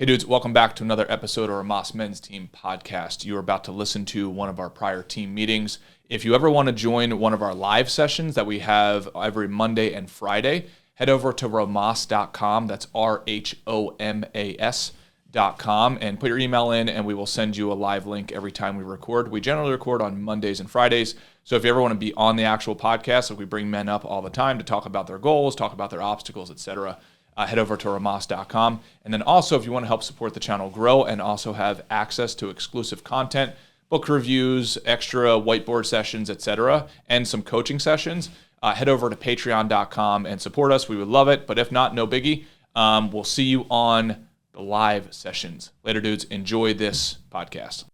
Hey dudes, welcome back to another episode of our Rhomas Men's Team podcast. You are about to listen to one of our prior team meetings. If you ever want to join one of our live sessions that we have every Monday and Friday, head over to rhomas.com. That's RHOMAS.com and put your email in and we will send you a live link every time we record. We generally record on Mondays and Fridays. So if you ever want to be on the actual podcast, like we bring men up all the time to talk about their goals, talk about their obstacles, etc., head over to rhomas.com. And then also, if you want to help support the channel grow and also have access to exclusive content, book reviews, extra whiteboard sessions, etc., and some coaching sessions, head over to patreon.com and support us. We would love it. But if not, no biggie. We'll see you on the live sessions. Later, dudes. Enjoy this podcast.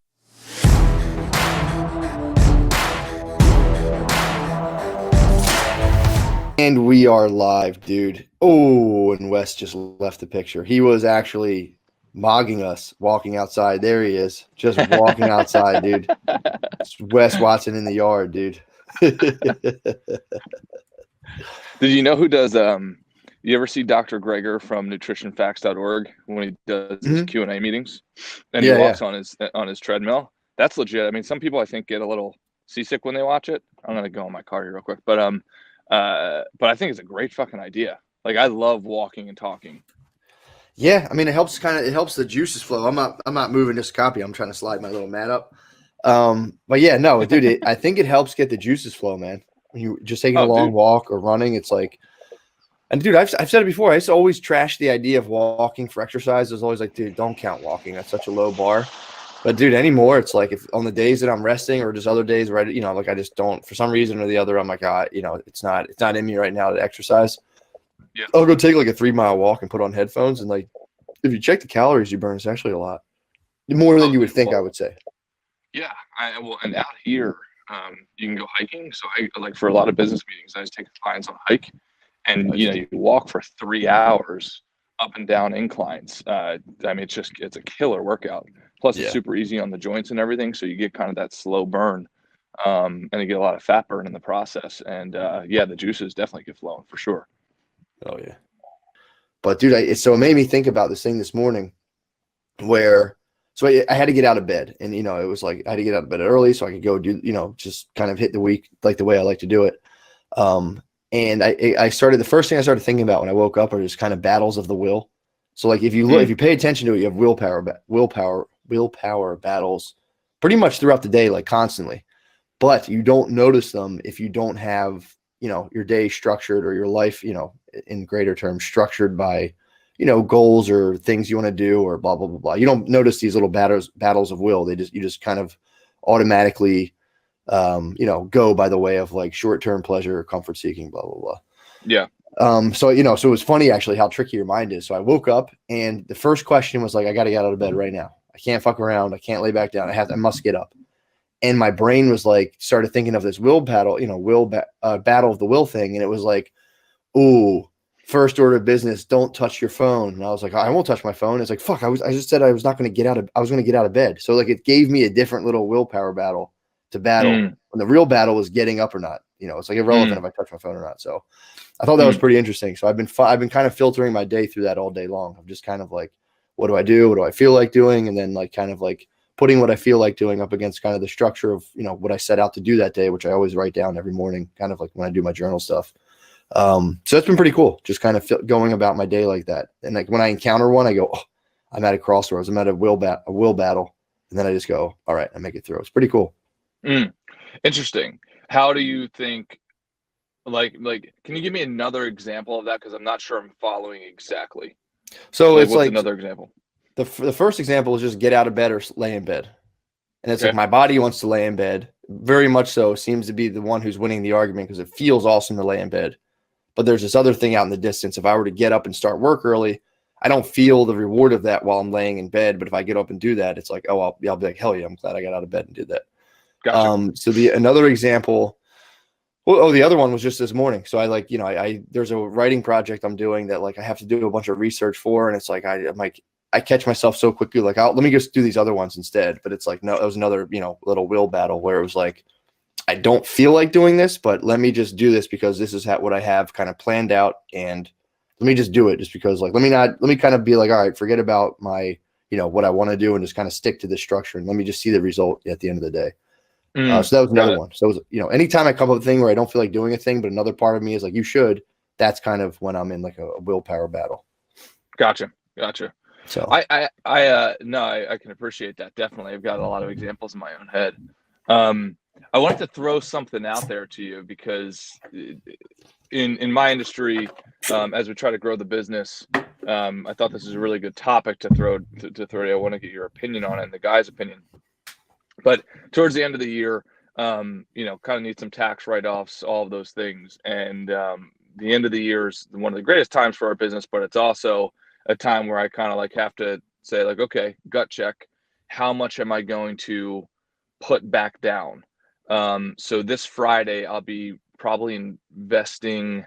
And we are live, dude. Oh, and Wes just left the picture. He was actually mogging us, walking outside. There he is, just walking outside, dude. It's Wes Watson in the yard, dude. Did you know who does, you ever see Dr. Greger from nutritionfacts.org when he does his Q&A meetings? And he walks on his treadmill? That's legit. I mean, some people I think get a little seasick when they watch it. I'm going to go in my car here real quick. But I think it's a great fucking idea. Like, I love walking and talking. Yeah, I mean, it helps the juices flow. I'm not moving this copy. I'm trying to slide my little mat up. But yeah, no, dude, I think it helps get the juices flow, man. When you just taking a long walk or running, it's like, and dude, I've said it before. I used to always trash the idea of walking for exercise. I was always like, dude, don't count walking. That's such a low bar. But dude, anymore, it's like if on the days that I'm resting or just other days where I just don't, for some reason or the other, I'm like, it's not in me right now to exercise. Yeah. I'll go take like a 3-mile walk and put on headphones. And like, if you check the calories you burn, it's actually a lot more than you would think, I would say. Yeah. And out here, you can go hiking. So I like for a lot of business meetings, I just take clients on a hike and, you walk for 3 hours up and down inclines. I mean, it's a killer workout. Plus, it's super easy on the joints and everything, so you get kind of that slow burn, and you get a lot of fat burn in the process. And the juices definitely get flowing for sure. Oh yeah, but dude, so it made me think about this thing this morning, where I had to get out of bed, and it was like I had to get out of bed early so I could go do just kind of hit the week like the way I like to do it. And I started, the first thing I started thinking about when I woke up are just kind of battles of the will. So like if you pay attention to it, you have willpower battles pretty much throughout the day, like constantly, but you don't notice them if you don't have, your day structured or your life, in greater terms, structured by, goals or things you want to do or blah, blah, blah, blah. You don't notice these little battles of will. You just kind of automatically, go by the way of like short-term pleasure or comfort seeking, blah, blah, blah. Yeah. So it was funny actually how tricky your mind is. So I woke up and the first question was like, I got to get out of bed right now. I can't fuck around. I can't lay back down. I must get up. And my brain was like, started thinking of this will battle, battle of the will thing. And it was like, ooh, first order of business, don't touch your phone. And I was like, I won't touch my phone. It's like, fuck, I just said I was going to get out of bed. So like, it gave me a different little willpower battle to battle when the real battle was getting up or not. It's like irrelevant if I touch my phone or not. So I thought that was pretty interesting. So I've been kind of filtering my day through that all day long. I'm just kind of like, what do I do? What do I feel like doing? And then like kind of like putting what I feel like doing up against kind of the structure of, what I set out to do that day, which I always write down every morning, kind of like when I do my journal stuff. So it's been pretty cool. Just kind of going about my day like that. And like when I encounter one, I go, oh, I'm at a crossroads. I'm at a will battle. And then I just go, all right, I make it through. It's pretty cool. Interesting. How do you think, like, can you give me another example of that? Cause I'm not sure I'm following exactly. So it's like another example. The first example is just get out of bed or lay in bed. And it's like my body wants to lay in bed. Very much so seems to be the one who's winning the argument because it feels awesome to lay in bed. But there's this other thing out in the distance. If I were to get up and start work early, I don't feel the reward of that while I'm laying in bed. But if I get up and do that, it's like, oh, I'll be like, hell yeah, I'm glad I got out of bed and did that. Gotcha. So another example. The other one was just this morning. So I there's a writing project I'm doing that like I have to do a bunch of research for, and it's like I'm like I catch myself so quickly, like let me just do these other ones instead. But it's like no, it was another little will battle where it was like I don't feel like doing this, but let me just do this because this is what I have kind of planned out, and Let me just do it just because like, let me kind of be like, all right, forget about my, what I want to do and just kind of stick to the structure. And let me just see the result at the end of the day. So that was another one. So it was, anytime I come up with a thing where I don't feel like doing a thing, but another part of me is like, you should, that's kind of when I'm in like a willpower battle. Gotcha. So I can appreciate that. Definitely. I've got a lot of examples in my own head. I wanted to throw something out there to you because in my industry, as we try to grow the business, I thought this is a really good topic to throw to you. I want to get your opinion on it and the guy's opinion. But towards the end of the year, kind of need some tax write-offs, all of those things. And the end of the year is one of the greatest times for our business, but it's also a time where I kind of like have to say like, okay, gut check, how much am I going to put back down? So this Friday, I'll be probably investing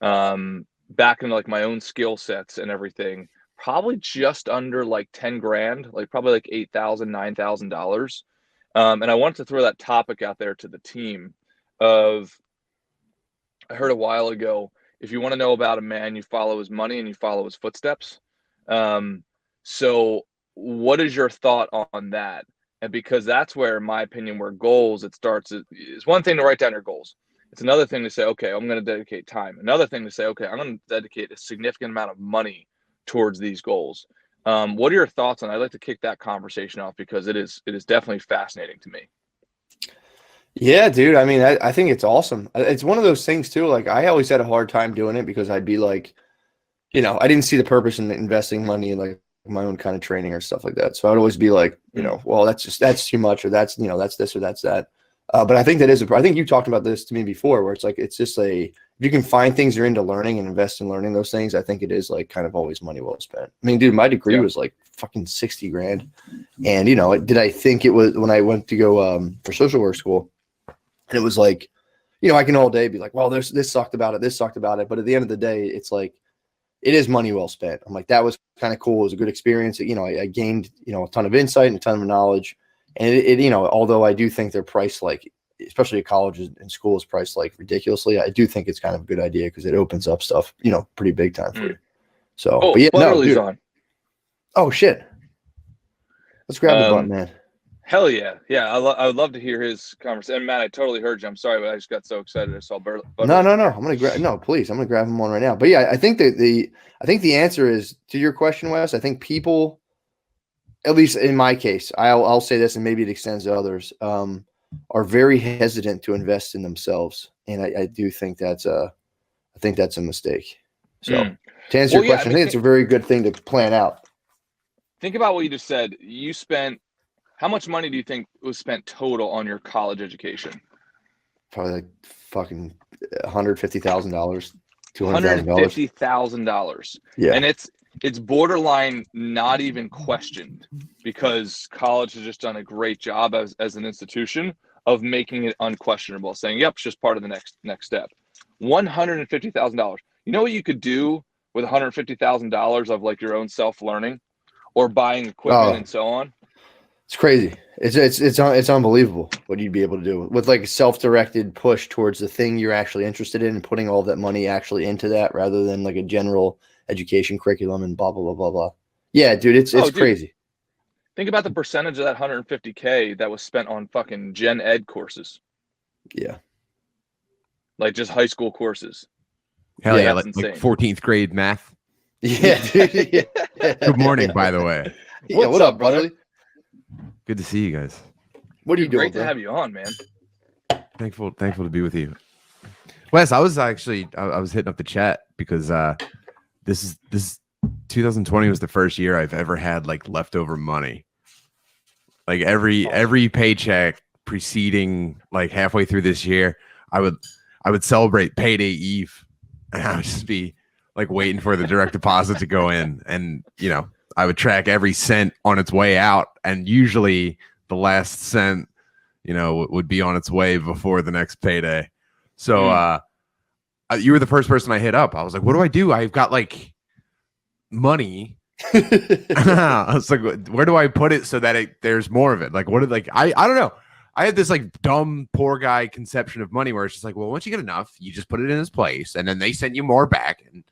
back into like my own skill sets and everything, probably just under like 10 grand, like probably like $8,000, $9,000. And I wanted to throw that topic out there to the team of, I heard a while ago, if you want to know about a man, you follow his money and you follow his footsteps. So what is your thought on that? And because that's where, in my opinion, where goals, it starts is one thing to write down your goals. It's another thing to say, okay, I'm going to dedicate time. Another thing to say, okay, I'm going to dedicate a significant amount of money towards these goals. What are your thoughts on that? I'd like to kick that conversation off because it is definitely fascinating to me. Yeah, dude. I mean, I think it's awesome. It's one of those things too. Like I always had a hard time doing it because I'd be like, I didn't see the purpose in investing money in like my own kind of training or stuff like that. So I'd always be like, well, that's too much, or that's, that's this or that's that. But I think I think you talked about this to me before, where it's like, it's just if you can find things you're into learning and invest in learning those things, I think it is like kind of always money well spent. I mean, dude, my degree was like fucking 60 grand. And, did I think it was when I went to go for social work school, and it was like, I can all day be like, well, this sucked about it. This sucked about it. But at the end of the day, it's like, it is money well spent. I'm like, that was kind of cool. It was a good experience. I gained, a ton of insight and a ton of knowledge. And it although I do think they're priced like, especially at colleges and schools, priced like ridiculously, I do think it's kind of a good idea because it opens up stuff, pretty big time for you. So, but yeah, Butterly's on. Oh shit. Let's grab the button, man. Hell yeah. Yeah. I would love to hear his conversation. And Matt, I totally heard you. I'm sorry, but I just got so excited. I saw Butterly. No. I'm going to grab, please. I'm going to grab him on right now. But yeah, I think that the answer is to your question, Wes. I think people, at least in my case, I'll say this, and maybe it extends to others, are very hesitant to invest in themselves. And I do think that's a mistake. So to answer your question, I think it's a very good thing to plan out. Think about what you just said. You spent, how much money do you think was spent total on your college education? Probably like fucking $150,000, $200,000. $150,000. Yeah. And it's borderline not even questioned because college has just done a great job as an institution of making it unquestionable, saying, yep, it's just part of the next step. $150,000. You know what you could do with $150,000 of like your own self-learning or buying equipment and so on? It's crazy. It's unbelievable what you'd be able to do with like a self-directed push towards the thing you're actually interested in and putting all that money actually into that rather than like a general education curriculum and blah, blah, blah, blah, blah. Yeah, dude, it's crazy. Think about the percentage of that $150K that was spent on fucking gen ed courses. Yeah. Like just high school courses. Hell yeah, like 14th grade math. Yeah, dude. Yeah. Good morning, by the way. Yeah, what up, brother? Good to see you guys. What are you doing? Great to have you on, man. Thankful to be with you. Wes, I was hitting up the chat because this is 2020 was the first year I've ever had like leftover money. Like every paycheck preceding like halfway through this year, I would celebrate payday eve, and I would just be like waiting for the direct deposit to go in, and I would track every cent on its way out, and usually the last cent, would be on its way before the next payday. So you were the first person I hit up. I was like, what do? I've got like money. I was like, where do I put it so that there's more of it? Like, I don't know. I had this like dumb poor guy conception of money where it's just like, well, once you get enough, you just put it in its place, and then they send you more back, and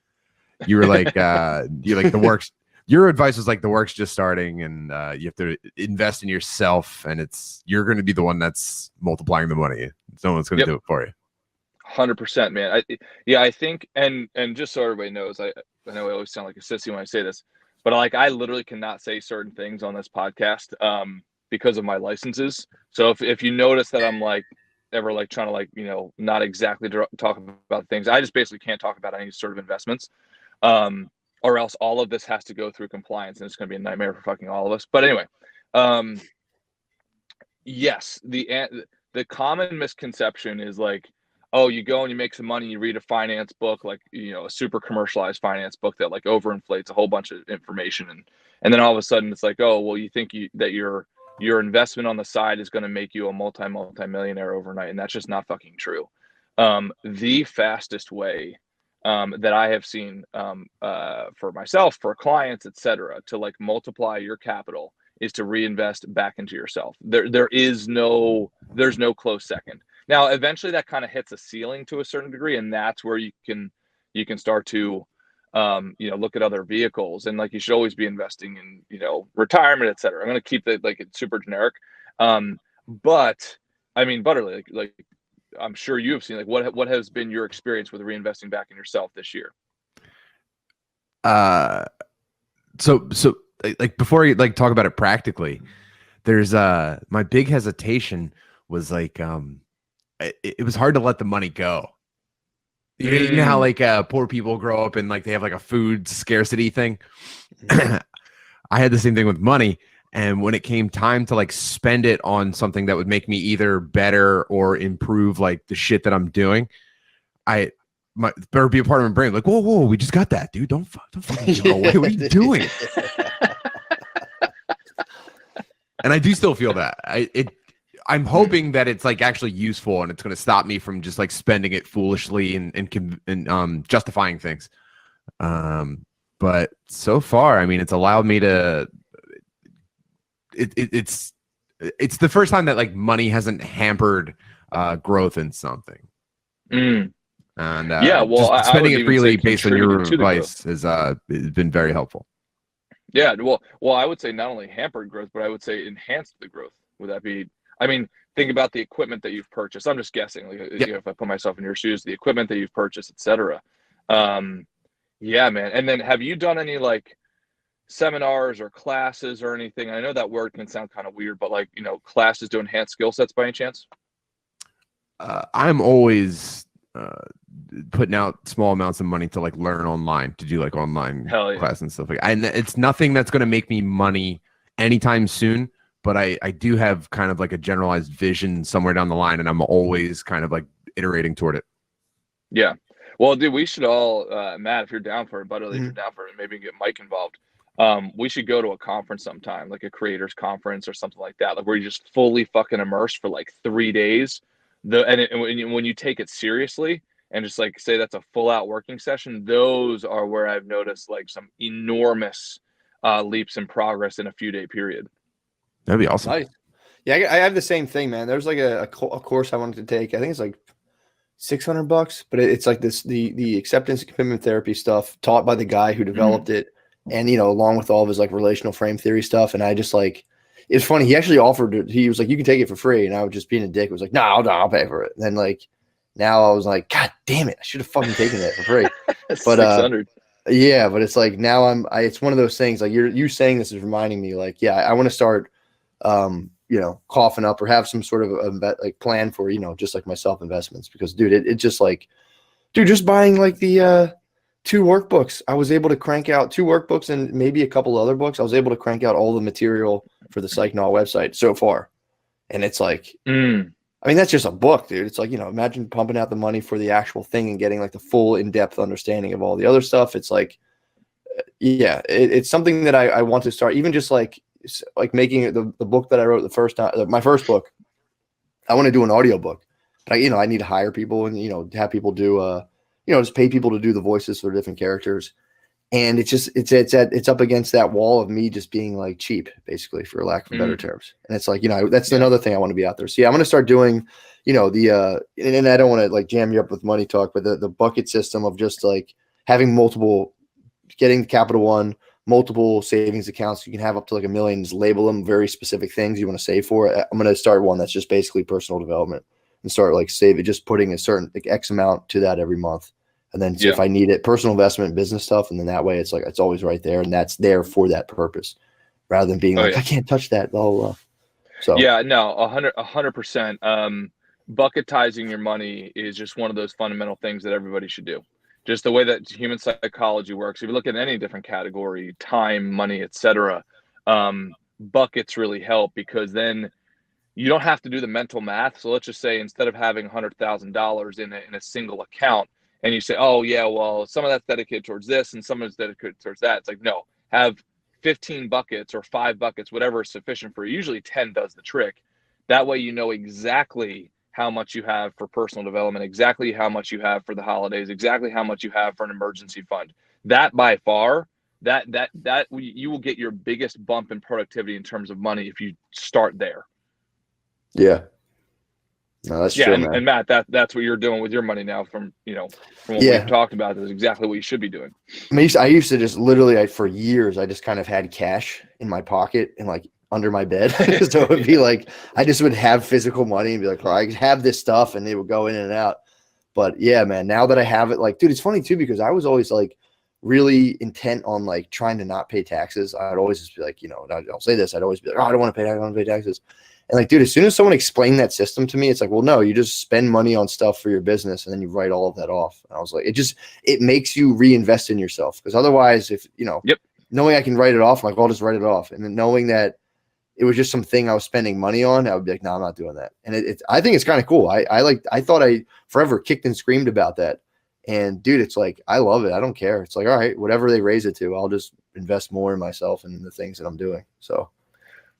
You were like, you're like the works. Your advice was like the work's just starting, and you have to invest in yourself, and you're going to be the one that's multiplying the money. No one's going to do it for you. 100%, man. I think, and just so everybody knows, I know I always sound like a sissy when I say this, but like I literally cannot say certain things on this podcast because of my licenses. So if you notice that I'm like ever like trying to like, you know, not exactly talk about things, I just basically can't talk about any sort of investments, or else all of this has to go through compliance, and it's going to be a nightmare for fucking all of us. But anyway, yes, the common misconception is like, oh, you go and you make some money, you read a finance book, like, you know, a super commercialized finance book that like overinflates a whole bunch of information. And then all of a sudden it's like, oh, well, you think that your investment on the side is going to make you a multi-millionaire overnight. And that's just not fucking true. The fastest way that I have seen for myself, for clients, etc., to like multiply your capital is to reinvest back into yourself. There's no close second. Now, eventually that kind of hits a ceiling to a certain degree, and that's where you can start to, look at other vehicles, and like you should always be investing in, you know, retirement, et cetera. I'm going to keep it like it's super generic. But I mean, Butterly, like I'm sure you have seen, like what has been your experience with reinvesting back in yourself this year? So like before you like talk about it practically, there's my big hesitation was like, it was hard to let the money go. You know how like poor people grow up and like they have like a food scarcity thing. I had the same thing with money, and when it came time to like spend it on something that would make me either better or improve like the shit that I'm doing, better be a part of my brain like, whoa, we just got that, dude. Don't fucking give it away. What are you doing? And I do still feel that. I'm hoping that it's like actually useful, and it's going to stop me from just like spending it foolishly and justifying things. But so far, I mean, it's allowed me to. It's the first time that like money hasn't hampered growth in something. And just spending it freely based on your advice has been very helpful. Yeah, well, I would say not only hampered growth, but I would say enhanced the growth. Would that be? I mean, think about the equipment that you've purchased. I'm just guessing. Like, you know, if I put myself in your shoes, the equipment that you've purchased, etc. Yeah, man. And then, have you done any like seminars or classes or anything? I know that word can sound kind of weird, but like, you know, classes to enhance skill sets by any chance? I'm always putting out small amounts of money to like learn online, to do like online class and stuff like that. And it's nothing that's going to make me money anytime soon, but I do have kind of like a generalized vision somewhere down the line, and I'm always kind of like iterating toward it. Yeah. Well, dude, we should all, Matt, if you're down for it, Butterly, if you're down for it, maybe get Mike involved. We should go to a conference sometime, like a creators conference or something like that, like where you just fully fucking immerse for like 3 days. When you take it seriously and just like say that's a full out working session, those are where I've noticed like some enormous leaps in progress in a few day period. That'd be awesome. Nice. Yeah, I have the same thing, man. There's like a course I wanted to take. I think it's like $600, but it's like the acceptance and commitment therapy stuff taught by the guy who developed it, and you know, along with all of his like relational frame theory stuff. And I just like, it's funny. He actually offered it. He was like, "You can take it for free," and I was just being a dick. I was like, "No, I'll pay for it." And then like, now I was like, "God damn it! I should have fucking taken it for free." But 600. Yeah, but it's like now it's one of those things. Like you saying this is reminding me. Like, yeah, I want to start. You know, coughing up or have some sort of like plan for, you know, just like myself investments, because dude, it just like, dude, just buying like the 2 workbooks, I was able to crank out 2 workbooks and maybe a couple other books. I was able to crank out all the material for the Psychedelics website so far. And it's like, I mean, that's just a book, dude. It's like, you know, imagine pumping out the money for the actual thing and getting like the full in-depth understanding of all the other stuff. It's like, yeah, it's something that I want to start, even just like making it the book that I wrote the first time, my first book. I want to do an audio book, but I need to hire people and, you know, have people do, just pay people to do the voices for different characters. And it's up against that wall of me just being like cheap, basically, for lack of better terms. And it's like, you know, that's another thing I want to be out there. So yeah, I'm going to start doing, you know, and I don't want to like jam you up with money talk, but the bucket system of just like having multiple getting Capital One, multiple savings accounts. You can have up to like $1 million, just label them very specific things you want to save for. I'm going to start one that's just basically personal development and start like save it, just putting a certain like X amount to that every month. And then so if I need it, personal investment, business stuff. And then that way it's like, it's always right there. And that's there for that purpose rather than being I can't touch that. Blah, blah, blah. So yeah, no, 100%. Bucketizing your money is just one of those fundamental things that everybody should do. Just the way that human psychology works. If you look at any different category, time, money, etc., buckets really help, because then you don't have to do the mental math. So let's just say instead of having $100,000 in a single account, and you say, oh yeah, well, some of that's dedicated towards this and some of it's dedicated towards that. It's like, no, have 15 buckets or 5 buckets, whatever is sufficient for you. Usually 10 does the trick. That way you know exactly how much you have for personal development, exactly how much you have for the holidays, exactly how much you have for an emergency fund. That by far, that you will get your biggest bump in productivity in terms of money if you start there. Yeah. No, that's true, man. And Matt, that's what you're doing with your money now from what we've talked about. Is exactly what you should be doing. I used to just literally, for years, I just kind of had cash in my pocket and like under my bed. So it would be like, I just would have physical money and be like, oh, I have this stuff, and it would go in and out. But yeah, man, now that I have it, like, dude, it's funny too, because I was always like really intent on like trying to not pay taxes. I'd always just be like, I'll say this. I'd always be like, oh, I don't want to pay taxes. I don't want to pay taxes. And like, dude, as soon as someone explained that system to me, it's like, well, no, you just spend money on stuff for your business and then you write all of that off. And I was like, it makes you reinvest in yourself. Because otherwise, if, knowing I can write it off, I'm like, well, I'll just write it off. And then knowing that it was just something I was spending money on, I would be like, no, I'm not doing that. And I think it's kind of cool. I thought I forever kicked and screamed about that. And dude, it's like, I love it. I don't care. It's like, all right, whatever they raise it to, I'll just invest more in myself and the things that I'm doing. So.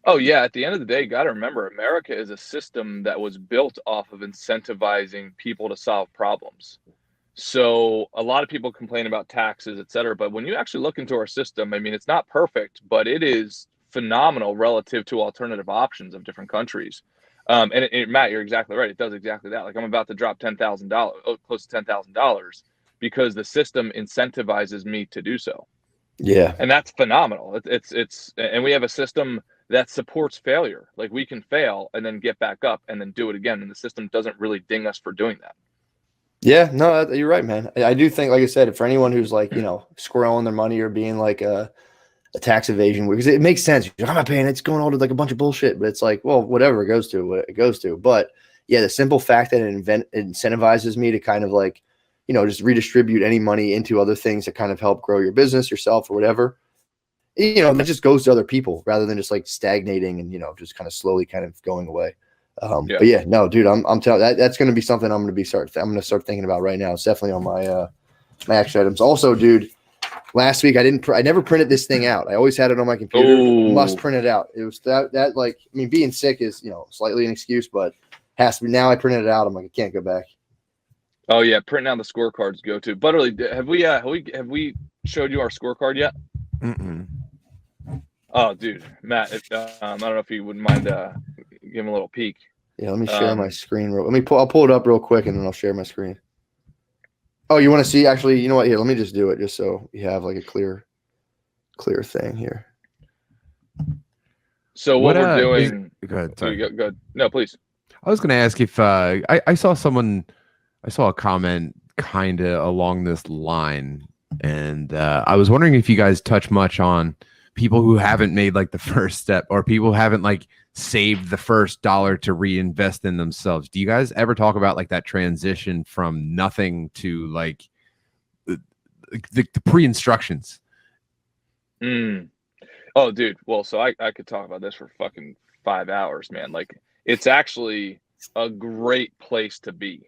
Oh yeah. At the end of the day, got to remember, America is a system that was built off of incentivizing people to solve problems. So a lot of people complain about taxes, et cetera, but when you actually look into our system, I mean, it's not perfect, but it is phenomenal relative to alternative options of different countries. And Matt, you're exactly right. It does exactly that. Like, I'm about to drop $10,000, close to $10,000, because the system incentivizes me to do so. Yeah. And that's phenomenal. And we have a system that supports failure. Like, we can fail and then get back up and then do it again. And the system doesn't really ding us for doing that. Yeah, no, you're right, man. I do think, like I said, for anyone who's like, squirreling their money or being like a tax evasion, because it makes sense. You're like, I'm not paying. It's going all to like a bunch of bullshit. But it's like, well, whatever it goes to, what it goes to. But yeah, the simple fact that it incentivizes me to kind of like, just redistribute any money into other things that kind of help grow your business, yourself, or whatever. That just goes to other people rather than just like stagnating and, just kind of slowly kind of going away. But yeah, no, dude, I'm telling that's going to be something I'm going to start thinking about right now. It's definitely on my action items. Also, dude, last week I never printed this thing out. I always had it on my computer. Ooh. Must print it out. It was that like, I mean, being sick is, slightly an excuse, but has to be. Now I printed it out. I'm like, I can't go back. Oh yeah. Printing out the scorecards go to. Butterly, have we showed you our scorecard yet? Mm-mm. Oh, dude, Matt, I don't know if you wouldn't mind giving a little peek. Yeah, let me share my screen. I'll pull it up real quick and then I'll share my screen. Oh, you want to see? Actually, you know what? Here, let me just do it just so we have like a clear thing here. So what we're doing? Go ahead. Sorry. Go ahead. No, please. I was going to ask if I saw a comment kind of along this line, and I was wondering if you guys touch much on people who haven't made like the first step, or people who haven't like saved the first dollar to reinvest in themselves. Do you guys ever talk about like that transition from nothing to like the pre-instructions? Oh, dude. Well, so I could talk about this for fucking 5 hours, man. Like, it's actually a great place to be.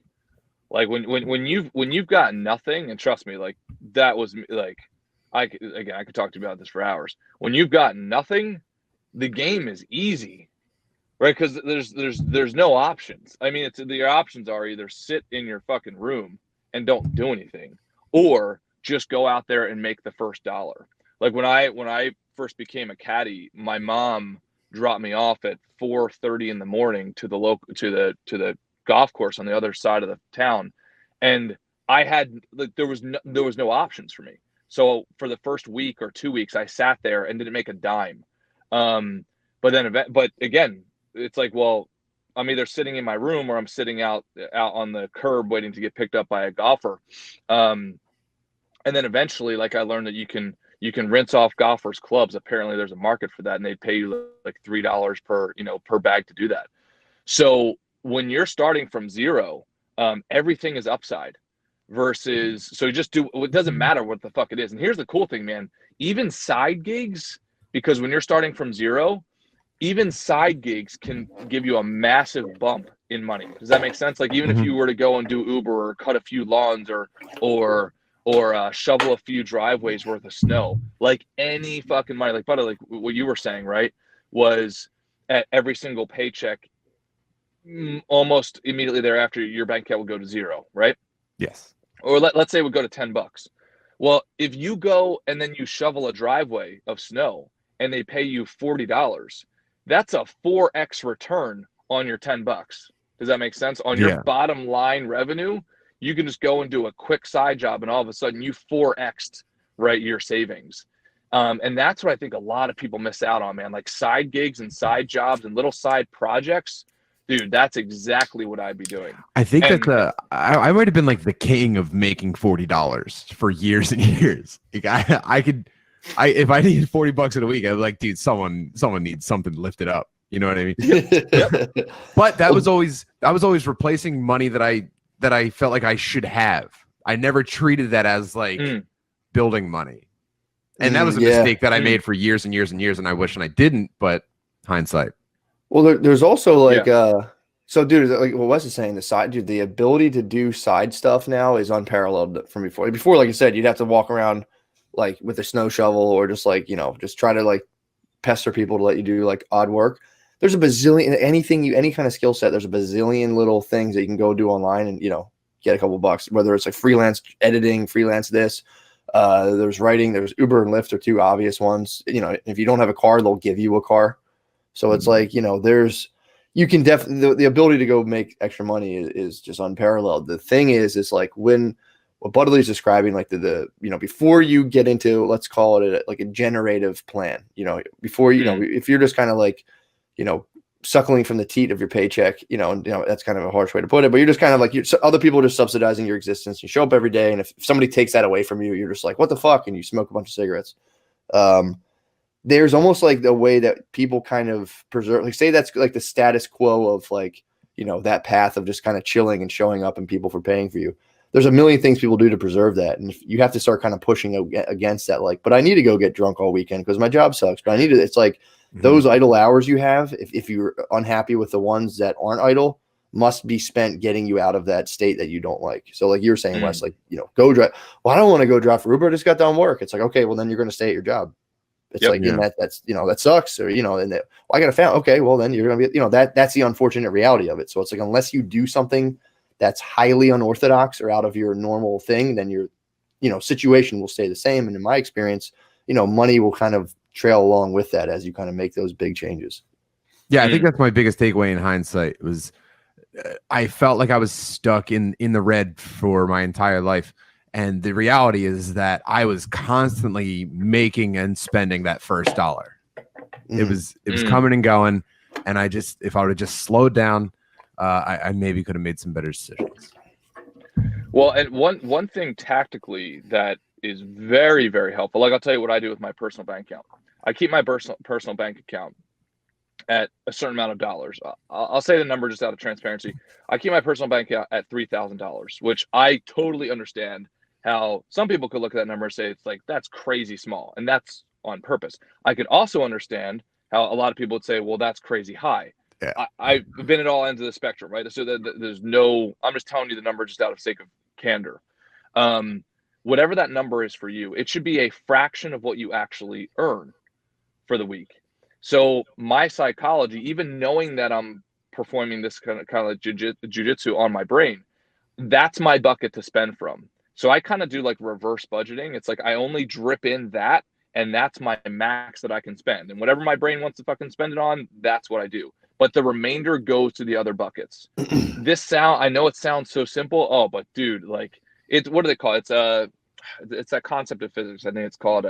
Like when you've got nothing, and trust me, like that was like, I could talk to you about this for hours. When you've got nothing, the game is easy, right? Because there's no options. I mean, your options are either sit in your fucking room and don't do anything, or just go out there and make the first dollar. Like when I first became a caddy, my mom dropped me off at 4:30 in the morning to the golf course on the other side of the town, and I had like there was no options for me. So for the first week or 2 weeks, I sat there and didn't make a dime. But again, it's like, well, I'm either sitting in my room or I'm sitting out on the curb waiting to get picked up by a golfer. And then eventually, like, I learned that you can rinse off golfers' clubs. Apparently there's a market for that, and they pay you like $3 per bag to do that. So when you're starting from zero, everything is upside versus, so you just do, it doesn't matter what the fuck it is. And here's the cool thing, man, even side gigs, because when you're starting from zero, even side gigs can give you a massive bump in money. Does that make sense? Like, even if you were to go and do Uber or cut a few lawns or shovel a few driveways worth of snow, like any fucking money, like, but like what you were saying, right, was at every single paycheck, almost immediately thereafter, your bank account will go to zero, right? Yes. Or let's say it would go to $10. Well, if you go and then you shovel a driveway of snow and they pay you $40, that's a 4x return on your $10. Does that make sense? On your bottom line revenue, you can just go and do a quick side job, and all of a sudden you 4x'd, right, your savings. And that's what I think a lot of people miss out on, man. Like side gigs and side jobs and little side projects. Dude, that's exactly what I'd be doing. I think I might have been like the king of making $40 for years and years. Like if I needed $40 in a week, I'd be like, dude, someone needs something lifted up. You know what I mean? Yep. But that was always replacing money that I felt like I should have. I never treated that as like building money. And that was a mistake that I made for years and years and years, and I wish I didn't, but hindsight. Well, there's also like, so dude, like what Wes is saying, the ability to do side stuff now is unparalleled from before. Before, like I said, you'd have to walk around like with a snow shovel or just like, just try to like pester people to let you do like odd work. There's a bazillion, any kind of skill set. There's a bazillion little things that you can go do online and, get a couple bucks, whether it's like freelance editing, freelance this, there's writing, there's Uber and Lyft are two obvious ones. If you don't have a car, they'll give you a car. So it's like, you can definitely, the ability to go make extra money is just unparalleled. The thing is like what Butterly's describing, like the before you get into, let's call it like a generative plan, before, if you're just kind of like, suckling from the teat of your paycheck, that's kind of a harsh way to put it, but you're just kind of like, other people are just subsidizing your existence. You show up every day. And if somebody takes that away from you, you're just like, what the fuck? And you smoke a bunch of cigarettes. There's almost like the way that people kind of preserve, like say that's like the status quo of like, that path of just kind of chilling and showing up and people for paying for you. There's a million things people do to preserve that. And you have to start kind of pushing against that. Like, but I need to go get drunk all weekend because my job sucks, but I need to, it's like those idle hours you have, if you're unhappy with the ones that aren't idle, must be spent getting you out of that state that you don't like. So like you were saying, Wes, like, go drive. Well, I don't want to go drive for Uber. I just got done work. It's like, okay, well then you're going to stay at your job. It's like, that's, that sucks. Or, and I got a family. Okay, well then you're going to be, that's the unfortunate reality of it. So it's like, unless you do something that's highly unorthodox or out of your normal thing, then your, situation will stay the same. And in my experience, money will kind of trail along with that as you kind of make those big changes. Yeah. I think that's my biggest takeaway in hindsight was I felt like I was stuck in the red for my entire life. And the reality is that I was constantly making and spending that first dollar. It was coming and going. And if I would have just slowed down, I maybe could have made some better decisions. Well, and one thing tactically that is very, very helpful. Like I'll tell you what I do with my personal bank account. I keep my personal bank account at a certain amount of dollars. I'll say the number just out of transparency. I keep my personal bank account at $3,000, which I totally understand how some people could look at that number and say, it's like, that's crazy small. And that's on purpose. I could also understand how a lot of people would say, well, that's crazy high. Yeah. I've been at all ends of the spectrum, right? So there's no, I'm just telling you the number just out of sake of candor. Whatever that number is for you, it should be a fraction of what you actually earn for the week. So my psychology, even knowing that I'm performing this kind of jujitsu on my brain, that's my bucket to spend from. So I kind of do like reverse budgeting. It's like I only drip in that, and that's my max that I can spend. And whatever my brain wants to fucking spend it on, that's what I do. But the remainder goes to the other buckets. I know it sounds so simple. Oh, but dude, like what do they call it? It's it's that concept of physics. I think it's called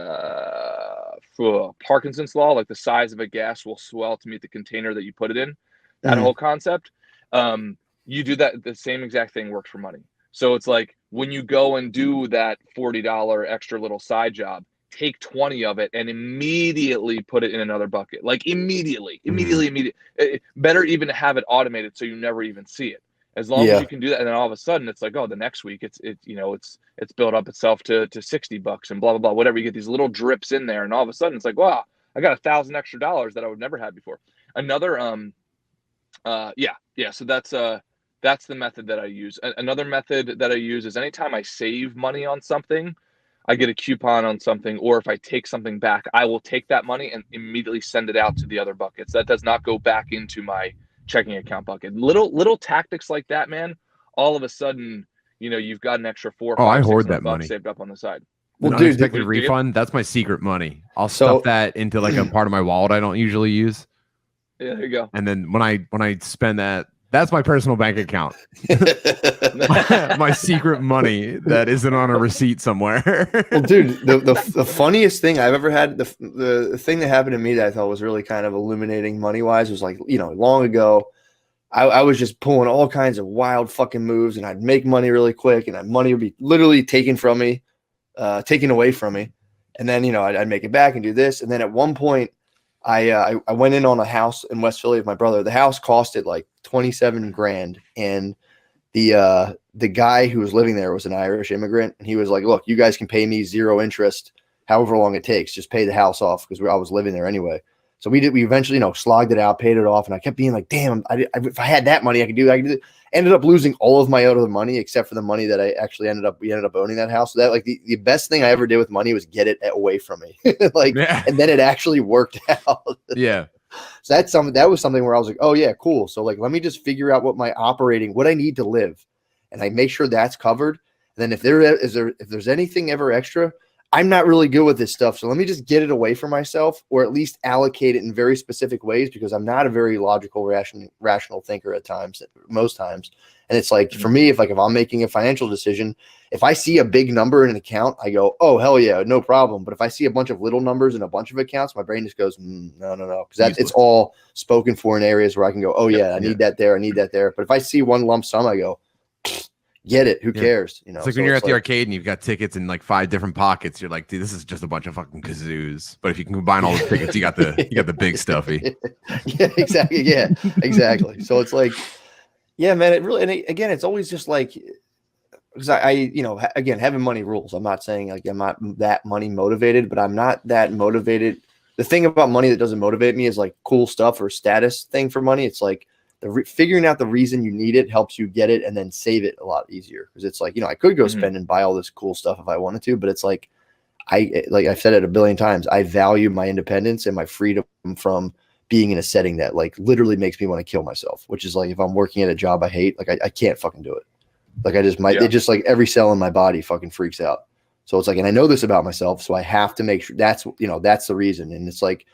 Parkinson's law. Like the size of a gas will swell to meet the container that you put it in. That whole concept. You do that. The same exact thing works for money. So it's like when you go and do that $40 extra little side job, take 20 of it and immediately put it in another bucket. Like immediately. Better even to have it automated so you never even see it. As long as you can do that, and then all of a sudden it's like, oh, the next week it's built up itself to $60 and blah blah blah, whatever. You get these little drips in there, and all of a sudden it's like, wow, I got $1,000 extra that I would never had before. Another so that's the method that I use. Another method that I use is anytime I save money on something, I get a coupon on something, or if I take something back, I will take that money and immediately send it out to the other buckets. That does not go back into my checking account bucket. Little tactics like that, man. All of a sudden, you've got an extra $400 or $500, I hoard that money saved up on the side. Well, dude, unexpected refund, that's my secret money. I'll stuff that into like a part of my wallet I don't usually use. Yeah, there you go. And then when I spend that, that's my personal bank account. my secret money that isn't on a receipt somewhere. Well, dude, the funniest thing I've ever had, the thing that happened to me that I thought was really kind of illuminating money-wise was like, long ago, I was just pulling all kinds of wild fucking moves, and I'd make money really quick, and money would be literally taken away from me. And then, I'd make it back and do this. And then at one point, I went in on a house in West Philly with my brother. The house costed like $27,000, and the guy who was living there was an Irish immigrant, and he was like, "Look, you guys can pay me 0 interest, however long it takes. Just pay the house off," because I was living there anyway. So we eventually, slogged it out, paid it off, and I kept being like, "Damn, if I had that money, I could do that." Ended up losing all of my other money except for the money that we ended up owning that house. So that like the best thing I ever did with money was get it away from me. And then it actually worked out. Yeah. So that was something where I was like, oh yeah, cool. So like, let me just figure out what I need to live, and I make sure that's covered. And then if there's anything ever extra, I'm not really good with this stuff. So let me just get it away from myself, or at least allocate it in very specific ways, because I'm not a very logical, rational thinker most times. And it's like, for me, if I'm making a financial decision, if I see a big number in an account, I go, oh, hell yeah, no problem. But if I see a bunch of little numbers in a bunch of accounts, my brain just goes, no. Because it's all spoken for in areas where I can go, oh yeah, I need that there. But if I see one lump sum, I go, get it. Who cares? It's like when you're at the arcade and you've got tickets in like 5 different pockets. You're like, dude, this is just a bunch of fucking kazoos. But if you can combine all the tickets, you got the big stuffy. Yeah, exactly. Yeah, exactly. So it's like, yeah, man. It really, and again, it's always just like, because again, having money rules. I'm not saying like I'm not that money motivated, but I'm not that motivated. The thing about money that doesn't motivate me is like cool stuff or status thing for money. It's like, figuring out the reason you need it helps you get it and then save it a lot easier. Because it's like, I could go spend and buy all this cool stuff if I wanted to, but it's like, I've said it a billion times, I value my independence and my freedom from being in a setting that like literally makes me want to kill myself, which is like, if I'm working at a job I hate, like I can't fucking do it. Like I just might, it just like every cell in my body fucking freaks out. So it's like, and I know this about myself, so I have to make sure that's the reason. And it's like,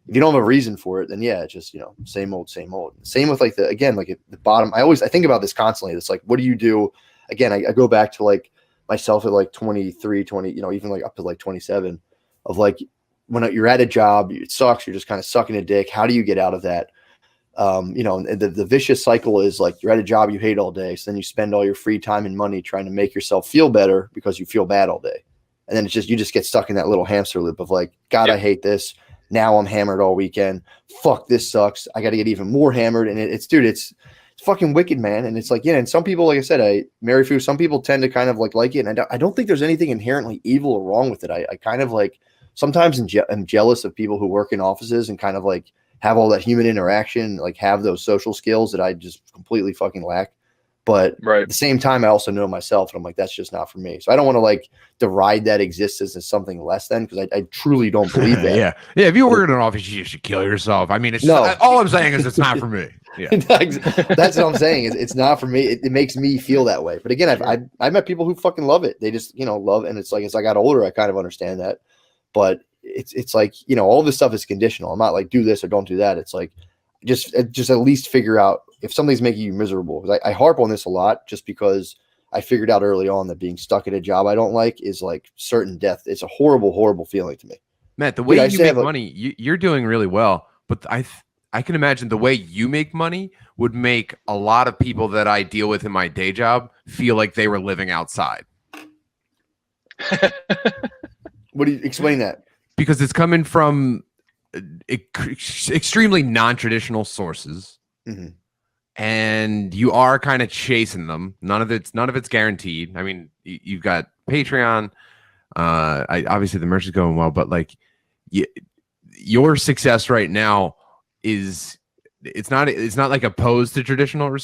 if you don't have a reason for it, then yeah, it's just, same old. Same with like the bottom. I think about this constantly. It's like, what do you do? Again, I go back to like myself at like 23, 20, even like up to like 27 of like, when you're at a job, it sucks. You're just kind of sucking a dick. How do you get out of that? And the vicious cycle is like, you're at a job you hate all day. So then you spend all your free time and money trying to make yourself feel better because you feel bad all day. And then you just get stuck in that little hamster loop of like, God, I hate this. Now I'm hammered all weekend. Fuck, this sucks. I got to get even more hammered. And it's fucking wicked, man. And it's like, and some people, like I said, Mary Fu, some people tend to kind of like it. And I don't think there's anything inherently evil or wrong with it. I kind of like, sometimes I'm jealous of people who work in offices and kind of like have all that human interaction, like have those social skills that I just completely fucking lack. But at the same time, I also know myself, and I'm like, that's just not for me. So I don't want to like deride that existence as something less than, because I truly don't believe that. Yeah. If you work in an office, you should kill yourself. I mean, all I'm saying is it's not for me. Yeah. That's what I'm saying. It's not for me. It makes me feel that way. But again, I've met people who fucking love it. They just love, and it's like, as I got older, I kind of understand that. But it's like, all this stuff is conditional. I'm not like, do this or don't do that. It's like, just at least figure out if something's making you miserable. Because I harp on this a lot, just because I figured out early on that being stuck at a job I don't like is like certain death. It's a horrible, horrible feeling to me. Matt, the way Dude, you make money, you're doing really well, but I can imagine the way you make money would make a lot of people that I deal with in my day job feel like they were living outside. What do you explain that? Because it's coming from extremely non-traditional sources, and you are kind of chasing them. None of it's guaranteed. I mean, you've got Patreon. Obviously the merch is going well, but like your success right now is it's not like opposed to traditional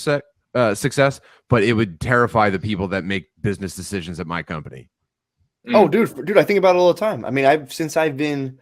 success, but it would terrify the people that make business decisions at my company. Oh, dude, I think about it all the time. I mean, since I've been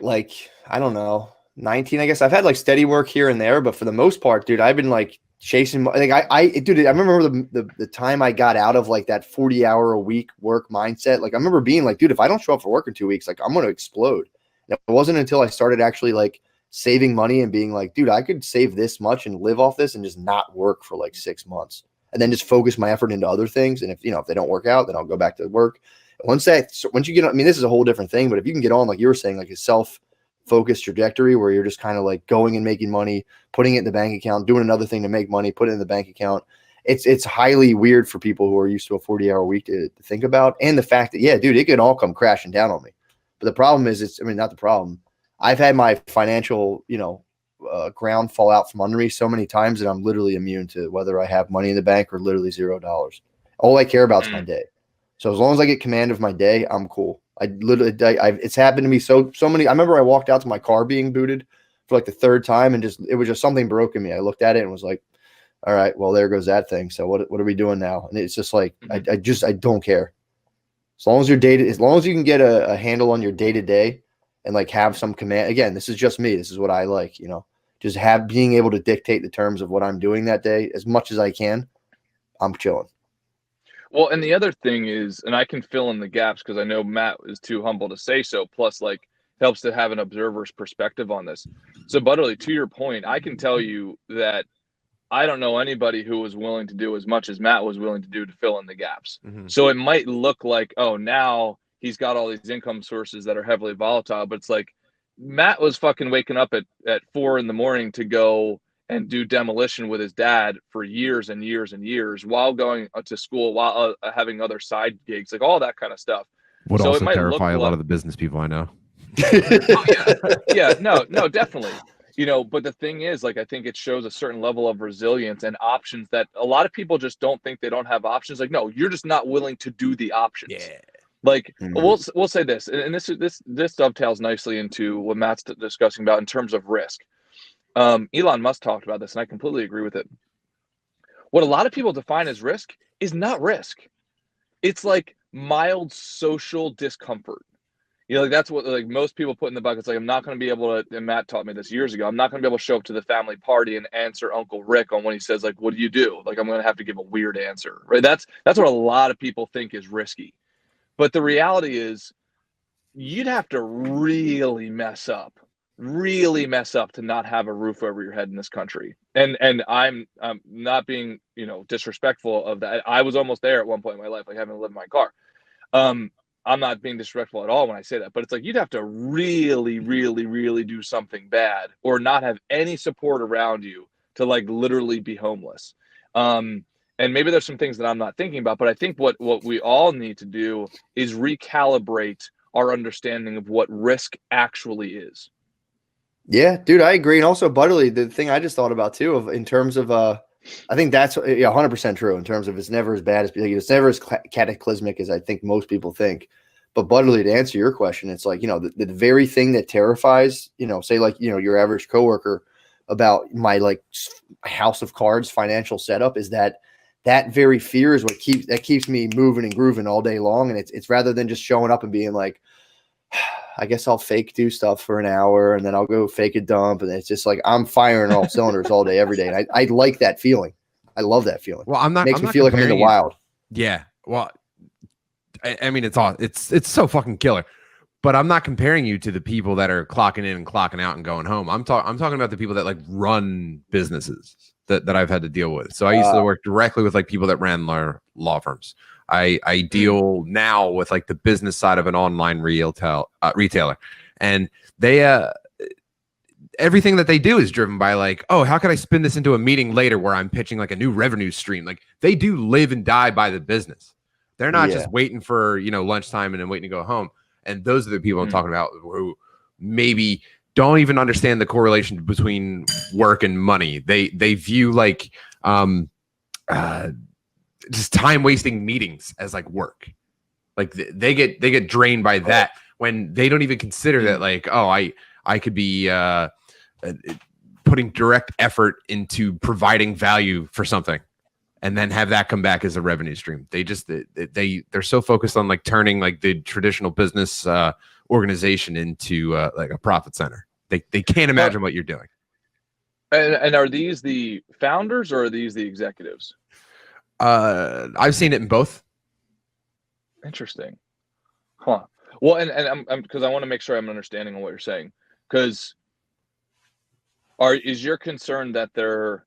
like, I don't know, 19, I guess I've had like steady work here and there, but for the most part, dude, I've been like chasing, like dude, I remember the time I got out of like that 40-hour a week work mindset. Like I remember being like, dude, if I don't show up for work in 2 weeks, like I'm going to explode. And it wasn't until I started actually like saving money and being like, dude, I could save this much and live off this and just not work for like 6 months. And then just focus my effort into other things. And if they don't work out, then I'll go back to work. Once you get on, I mean, this is a whole different thing, but if you can get on, like you were saying, like a self-focused trajectory where you're just kind of like going and making money, putting it in the bank account, doing another thing to make money, put it in the bank account. It's highly weird for people who are used to a 40-hour week to think about. And the fact that, yeah, dude, it could all come crashing down on me. But the problem is not the problem. I've had my financial, ground fall out from under me so many times that I'm literally immune to whether I have money in the bank or literally $0. All I care about is my day. So as long as I get command of my day, I'm cool. It's happened to me so many. I remember I walked out to my car being booted for like the third time, and it was just something broke in me. I looked at it and was like, all right, well, there goes that thing. So what are we doing now? And it's just like, I don't care. As long as you can get a handle on your day to day and like have some command. Again, this is just me. This is what I like, just being able to dictate the terms of what I'm doing that day as much as I can. I'm chilling. Well, and the other thing is, and I can fill in the gaps because I know Matt is too humble to say so, plus like helps to have an observer's perspective on this. So Butterly, to your point, I can tell you that I don't know anybody who was willing to do as much as Matt was willing to do to fill in the gaps. So it might look like, oh, now he's got all these income sources that are heavily volatile, but it's like Matt was fucking waking up at 4 a.m. to go and do demolition with his dad for years and years and years while going to school, while having other side gigs, like all that kind of stuff. Would also terrify a lot of the business people I know. No, definitely. But the thing is, like, I think it shows a certain level of resilience and options that a lot of people just don't think they don't have options. Like, no, you're just not willing to do the options. Yeah. Like, we'll say this, and this dovetails nicely into what Matt's discussing about in terms of risk. Elon Musk talked about this, and I completely agree with it. What a lot of people define as risk is not risk. It's like mild social discomfort. Like that's what like most people put in the buckets. Like I'm not going to be able to, and Matt taught me this years ago, I'm not going to be able to show up to the family party and answer Uncle Rick on when he says like, what do you do? Like I'm going to have to give a weird answer, right? That's what a lot of people think is risky. But the reality is you'd have to really mess up to not have a roof over your head in this country. And I'm not being, disrespectful of that. I was almost there at one point in my life, like having to live in my car. I'm not being disrespectful at all when I say that, but it's like you'd have to really, really, really do something bad or not have any support around you to like literally be homeless. And maybe there's some things that I'm not thinking about, but I think what we all need to do is recalibrate our understanding of what risk actually is. Yeah, dude, I agree. And also, Butterly, the thing I just thought about too, in terms of, I think that's 100% true in terms of it's never as bad as it's never as cataclysmic as I think most people think. But Butterly, to answer your question, it's like, the very thing that terrifies, say like, your average coworker about my like house of cards financial setup is that very fear is what keeps me moving and grooving all day long. And it's rather than just showing up and being like, I guess I'll fake do stuff for an hour and then I'll go fake a dump. And it's just like, I'm firing all cylinders all day, every day. And I like that feeling. I love that feeling. Well, Makes me feel like I'm in the wild. Yeah. Well, I mean, it's so fucking killer, But I'm not comparing you to the people that are clocking in and clocking out and going home. I'm talking about the people that like run businesses that I've had to deal with. So I used to work directly with like people that ran law firms. I deal now with like the business side of an online retailer, and they everything that they do is driven by like, oh, how can I spin this into a meeting later where I'm pitching like a new revenue stream? Like they do live and die by the business. They're not just waiting for, lunchtime and then waiting to go home. And those are the people I'm talking about who maybe don't even understand the correlation between work and money. They view like just time wasting meetings as like work. Like they get drained by that when they don't even consider that like, oh, I could be putting direct effort into providing value for something and then have that come back as a revenue stream. They're so focused on like turning like the traditional business organization into like a profit center. They can't imagine what you're doing. And are these the founders or are these the executives? I've seen it in both. Interesting. Huh. Well, and I'm because I want to make sure I'm understanding on what you're saying. Because is your concern that they're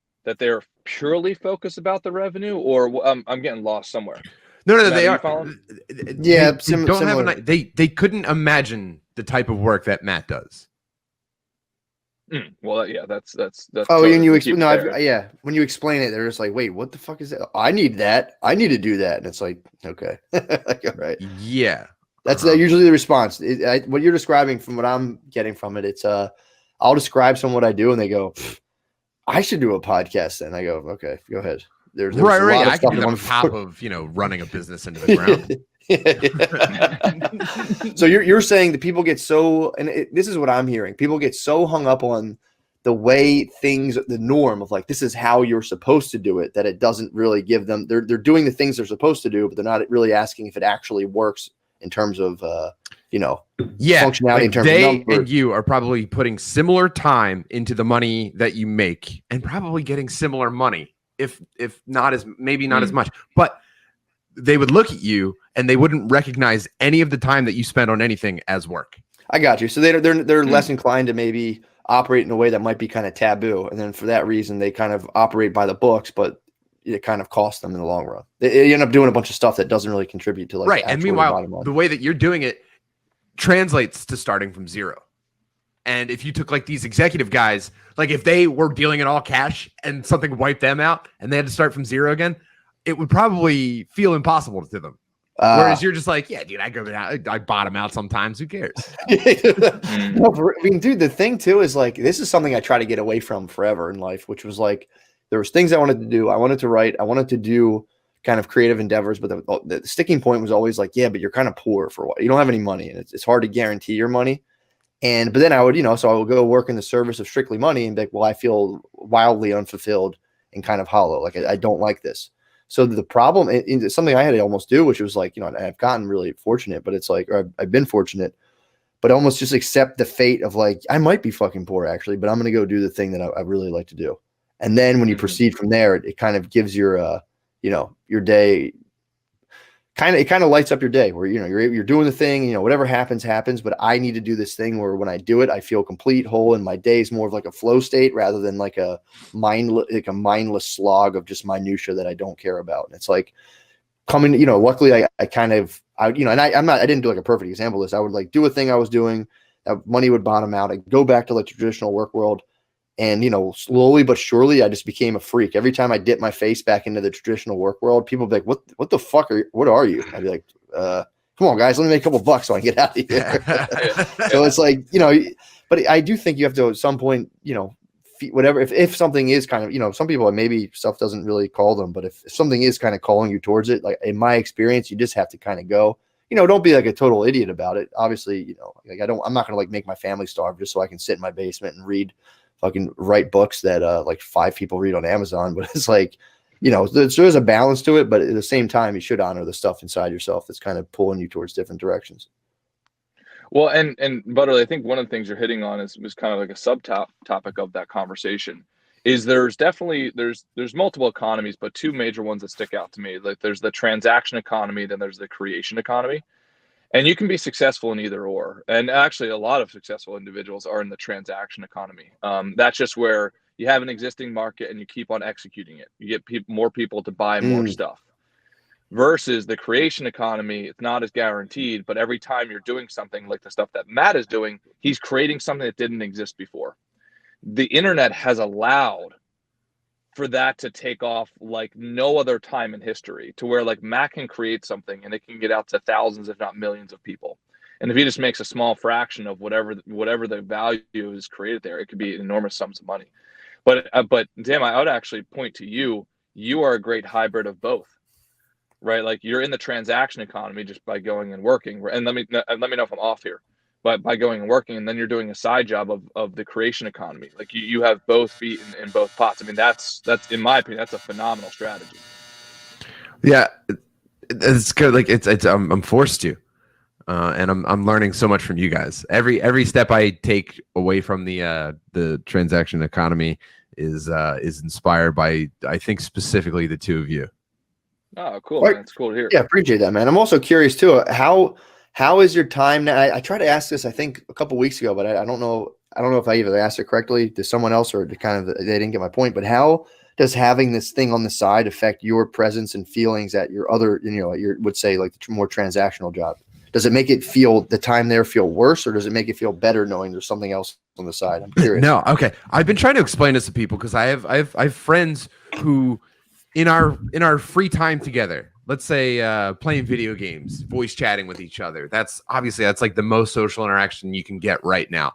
purely focused about the revenue, or I'm getting lost somewhere? No, they are. Yeah, they couldn't imagine the type of work that Matt does. Well, yeah, that's. Oh, and you explain? No, when you explain it, they're just like, "Wait, what the fuck is that? I need that. I need to do that." And it's like, okay, like, all right, yeah. That's usually the response. What you're describing, from what I'm getting from it, it's I'll describe some what I do, and they go, "I should do a podcast." Then I go, "Okay, go ahead." There's right. I can do that on top of running a business into the ground. So you're saying that people get so, and this is what I'm hearing. People get so hung up on the way things, the norm of like, this is how you're supposed to do it, that it doesn't really give them. They're doing the things they're supposed to do, but they're not really asking if it actually works in terms of functionality. Like in terms they of numbers. And you are probably putting similar time into the money that you make, and probably getting similar money, if not as much, but they would look at you and they wouldn't recognize any of the time that you spend on anything as work. I got you. So they're less inclined to maybe operate in a way that might be kind of taboo, and then for that reason they kind of operate by the books, but it kind of costs them in the long run. They end up doing a bunch of stuff that doesn't really contribute to like right. And meanwhile, the way that you're doing it translates to starting from zero. And if you took like these executive guys, like if they were dealing in all cash and something wiped them out and they had to start from zero again, it would probably feel impossible to them. Whereas you're just like, yeah, dude, I bottom out sometimes. Who cares? No, I mean, dude, the thing too is like, this is something I try to get away from forever in life, which was like, there was things I wanted to do. I wanted to write. I wanted to do kind of creative endeavors, but the sticking point was always like, yeah, but you're kind of poor for a while. You don't have any money, and it's hard to guarantee your money. But then I would, so I would go work in the service of strictly money and be like, well, I feel wildly unfulfilled and kind of hollow. Like I don't like this. So the problem, it's something I had to almost do, which was like, I've gotten really fortunate, but it's like, or I've been fortunate, but almost just accept the fate of like, I might be fucking poor actually, but I'm going to go do the thing that I really like to do. And then when you proceed from there, it kind of gives your day, it kind of lights up your day where, you're doing the thing, whatever happens, but I need to do this thing where when I do it, I feel complete, whole, and my day is more of like a flow state rather than like a mindless slog of just minutia that I don't care about. And it's like coming, luckily I didn't do like a perfect example of this. I would like do a thing I was doing, that money would bottom out. I'd go back to like the traditional work world. And, slowly but surely, I just became a freak. Every time I dip my face back into the traditional work world, people would be like, what the fuck what are you? I'd be like, come on, guys, let me make a couple bucks so I can get out of here. So it's like, but I do think you have to, at some point, whatever, if something is kind of, some people, maybe stuff doesn't really call them, but if something is kind of calling you towards it, like in my experience, you just have to kind of go, don't be like a total idiot about it. Obviously, like I'm not going to like make my family starve just so I can sit in my basement and fucking write books that like 5 people read on Amazon. But it's like, there's a balance to it, but at the same time, you should honor the stuff inside yourself that's kind of pulling you towards different directions. Well, and Butterly, I think one of the things you're hitting on was kind of like a subtopic of that conversation is there's multiple economies, but 2 major ones that stick out to me. Like there's the transaction economy, then there's the creation economy. And you can be successful in either or. And actually, a lot of successful individuals are in the transaction economy. That's just where you have an existing market and you keep on executing it. You get more people to buy more stuff. Versus the creation economy, it's not as guaranteed, but every time you're doing something like the stuff that Matt is doing, he's creating something that didn't exist before. The internet has allowed for that to take off like no other time in history, to where like Matt can create something and it can get out to thousands, if not millions of people. And if he just makes a small fraction of whatever the value is created there, it could be enormous sums of money. But damn, I would actually point to you. You are a great hybrid of both. Right, like you're in the transaction economy just by going and working. And let me know if I'm off here, but by going and working, and then you're doing a side job of the creation economy. Like you have both feet in both pots. I mean, that's in my opinion, that's a phenomenal strategy. Yeah, it's good. Like it's I'm forced to, and I'm learning so much from you guys. Every step I take away from the transaction economy is inspired by, I think, specifically the two of you. Oh, cool, man. It's cool to hear. Yeah, appreciate that, man. I'm also curious too. How is your time now? I tried to ask this, I think, a couple weeks ago, but I don't know. I don't know if I either asked it correctly to someone else or to kind of they didn't get my point. But how does having this thing on the side affect your presence and feelings at your other, would say like the more transactional job? Does it make it feel the time there feel worse, or does it make it feel better knowing there's something else on the side? I'm curious. No, okay. I've been trying to explain this to people because I have friends who, in our free time together, let's say playing video games, voice chatting with each other. That's like the most social interaction you can get right now.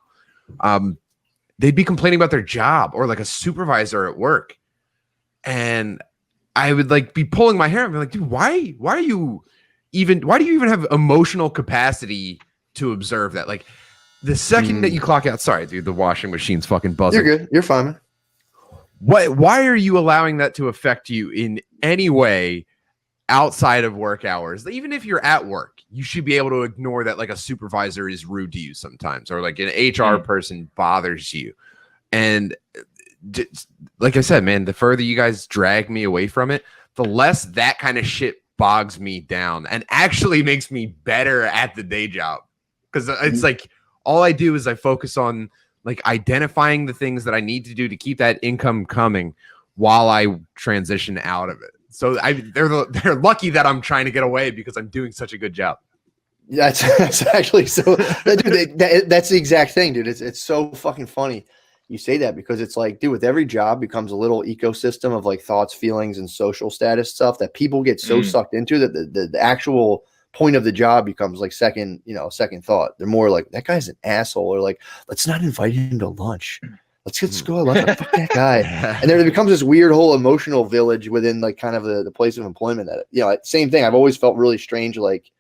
They'd be complaining about their job or like a supervisor at work, and I would like be pulling my hair and be like, dude, why do you even have emotional capacity to observe that? Like the second that you clock out, sorry, dude, the washing machine's fucking buzzing. You're good. You're fine, man. Why are you allowing that to affect you in any way outside of work hours? Even if you're at work, you should be able to ignore that like a supervisor is rude to you sometimes, or like an HR person bothers you. And like I said, man, the further you guys drag me away from it, the less that kind of shit bogs me down and actually makes me better at the day job. Because it's like all I do is I focus on like identifying the things that I need to do to keep that income coming while I transition out of it. So they're lucky that I'm trying to get away because I'm doing such a good job. That's actually so. Dude, that's the exact thing, dude. It's so fucking funny you say that, because it's like, dude, with every job becomes a little ecosystem of like thoughts, feelings, and social status stuff that people get so sucked into that the actual point of the job becomes like second thought. They're more like, that guy's an asshole, or like, let's not invite him to lunch. Let's go. Let's fuck that guy. And there becomes this weird whole emotional village within like kind of the place of employment that, same thing. I've always felt really strange. Like,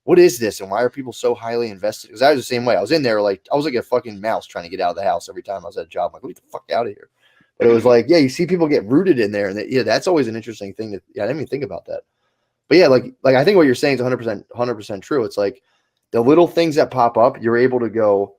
what is this? And why are people so highly invested? Because I was the same way. I was in there, like, I was like a fucking mouse trying to get out of the house every time I was at a job. I'm like, get the fuck out of here. But it was like, yeah, you see people get rooted in there. And that's always an interesting thing I didn't even think about that. But yeah, like I think what you're saying is 100% true. It's like the little things that pop up, you're able to go,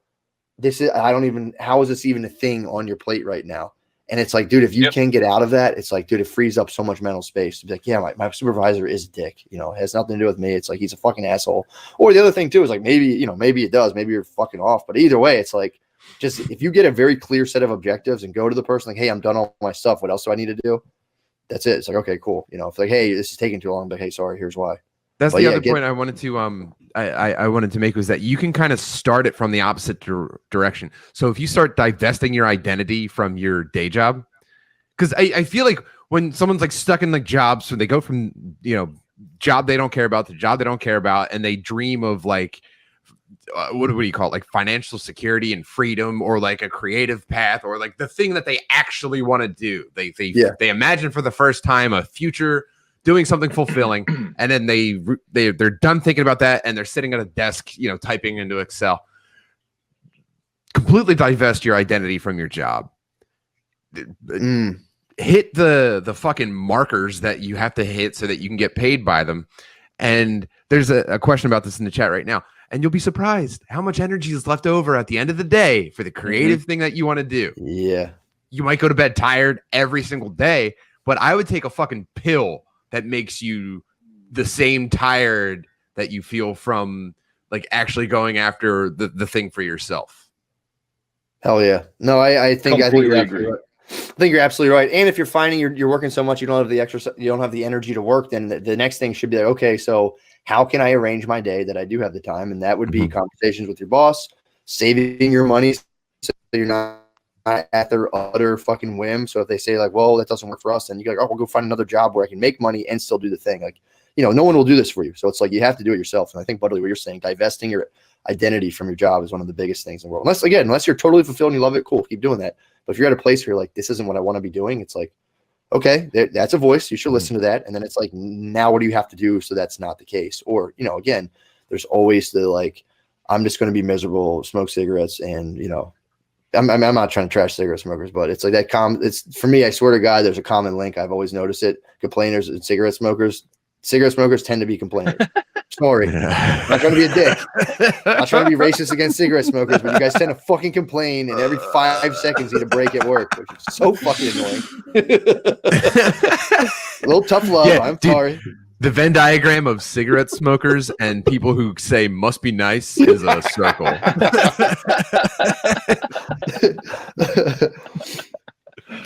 how is this even a thing on your plate right now? And it's like, dude, if you can get out of that, it's like, dude, it frees up so much mental space to be like, yeah, my supervisor is a dick, it has nothing to do with me. It's like, he's a fucking asshole. Or the other thing too, is like, maybe it does, maybe you're fucking off, but either way, it's like, just, if you get a very clear set of objectives and go to the person like, hey, I'm done all my stuff. What else do I need to do? That's it. It's like, okay, cool. If like, hey, this is taking too long, but hey, sorry, here's why. That's the other point I wanted to I wanted to make, was that you can kind of start it from the opposite direction. So if you start divesting your identity from your day job, because I feel like when someone's like stuck in like jobs, so they go from job they don't care about to job they don't care about, and they dream of like what do you call it, like financial security and freedom, or like a creative path, or like the thing that they actually want to do. They imagine for the first time a future doing something fulfilling, and then they're done thinking about that, and they're sitting at a desk, typing into Excel. Completely divest your identity from your job. Hit the fucking markers that you have to hit so that you can get paid by them. And there's a question about this in the chat right now, and you'll be surprised how much energy is left over at the end of the day for the creative thing that you want to do. Yeah, you might go to bed tired every single day, but I would take a fucking pill that makes you the same tired that you feel from like actually going after the thing for yourself. Hell yeah. No, I think Completely you're agree. absolutely right. I think you're absolutely right. And if you're finding you're working so much, you don't have the extra, you don't have the energy to work, then the next thing should be like, okay, so how can I arrange my day that I do have the time? And that would be conversations with your boss, saving your money so you're not at their utter fucking whim. So if they say like, well, that doesn't work for us, then you go, oh, we'll go find another job where I can make money and still do the thing. Like, no one will do this for you. So it's like you have to do it yourself. And I think, Budley, what you're saying, divesting your identity from your job is one of the biggest things in the world. Unless you're totally fulfilled and you love it, cool, keep doing that. But if you're at a place where you're like, this isn't what I want to be doing, it's like, okay, that's a voice. You should listen to that. And then it's like, now what do you have to do so that's not the case? Or, again, there's always the like, I'm just going to be miserable, smoke cigarettes, and I'm not trying to trash cigarette smokers, but it's like that it's for me, I swear to God, there's a common link. I've always noticed it. Complainers and cigarette smokers tend to be complainers. Sorry. I'm not trying to be a dick. I'm not trying to be racist against cigarette smokers, but you guys tend to fucking complain, and every 5 seconds you need a break at work, which is so fucking annoying. A little tough love. Yeah, I'm dude, sorry. The Venn diagram of cigarette smokers and people who say must be nice is a circle.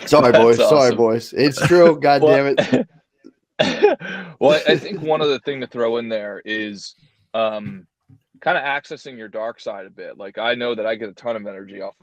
Sorry, boys. That's Sorry, awesome. boys. It's true. God damn it. Well, I think one other thing to throw in there is kind of accessing your dark side a bit. Like, I know that I get a ton of energy off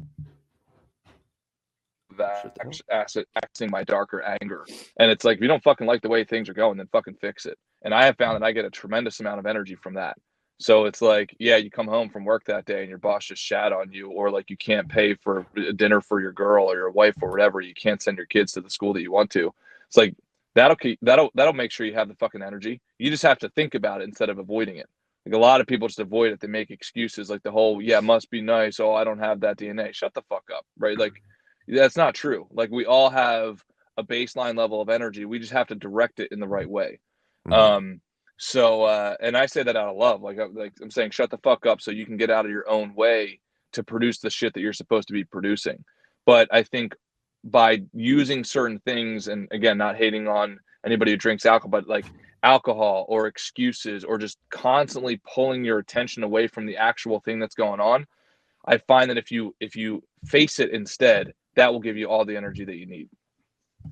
of that, accessing my darker anger. And it's like, if you don't fucking like the way things are going, then fucking fix it. And I have found that I get a tremendous amount of energy from that. So it's like, yeah, you come home from work that day and your boss just shat on you, or like you can't pay for dinner for your girl or your wife or whatever. You can't send your kids to the school that you want to. It's like, that'll make sure you have the fucking energy. You just have to think about it instead of avoiding it. Like, a lot of people just avoid it. They make excuses like the whole, yeah, must be nice. Oh, I don't have that DNA. Shut the fuck up, right? Like, that's not true. Like, we all have a baseline level of energy. We just have to direct it in the right way. So and I say that out of love. Like I'm saying, shut the fuck up so you can get out of your own way to produce the shit that you're supposed to be producing. But I think by using certain things, and again, not hating on anybody who drinks alcohol, but like alcohol or excuses or just constantly pulling your attention away from the actual thing that's going on, I find that if you face it instead, that will give you all the energy that you need.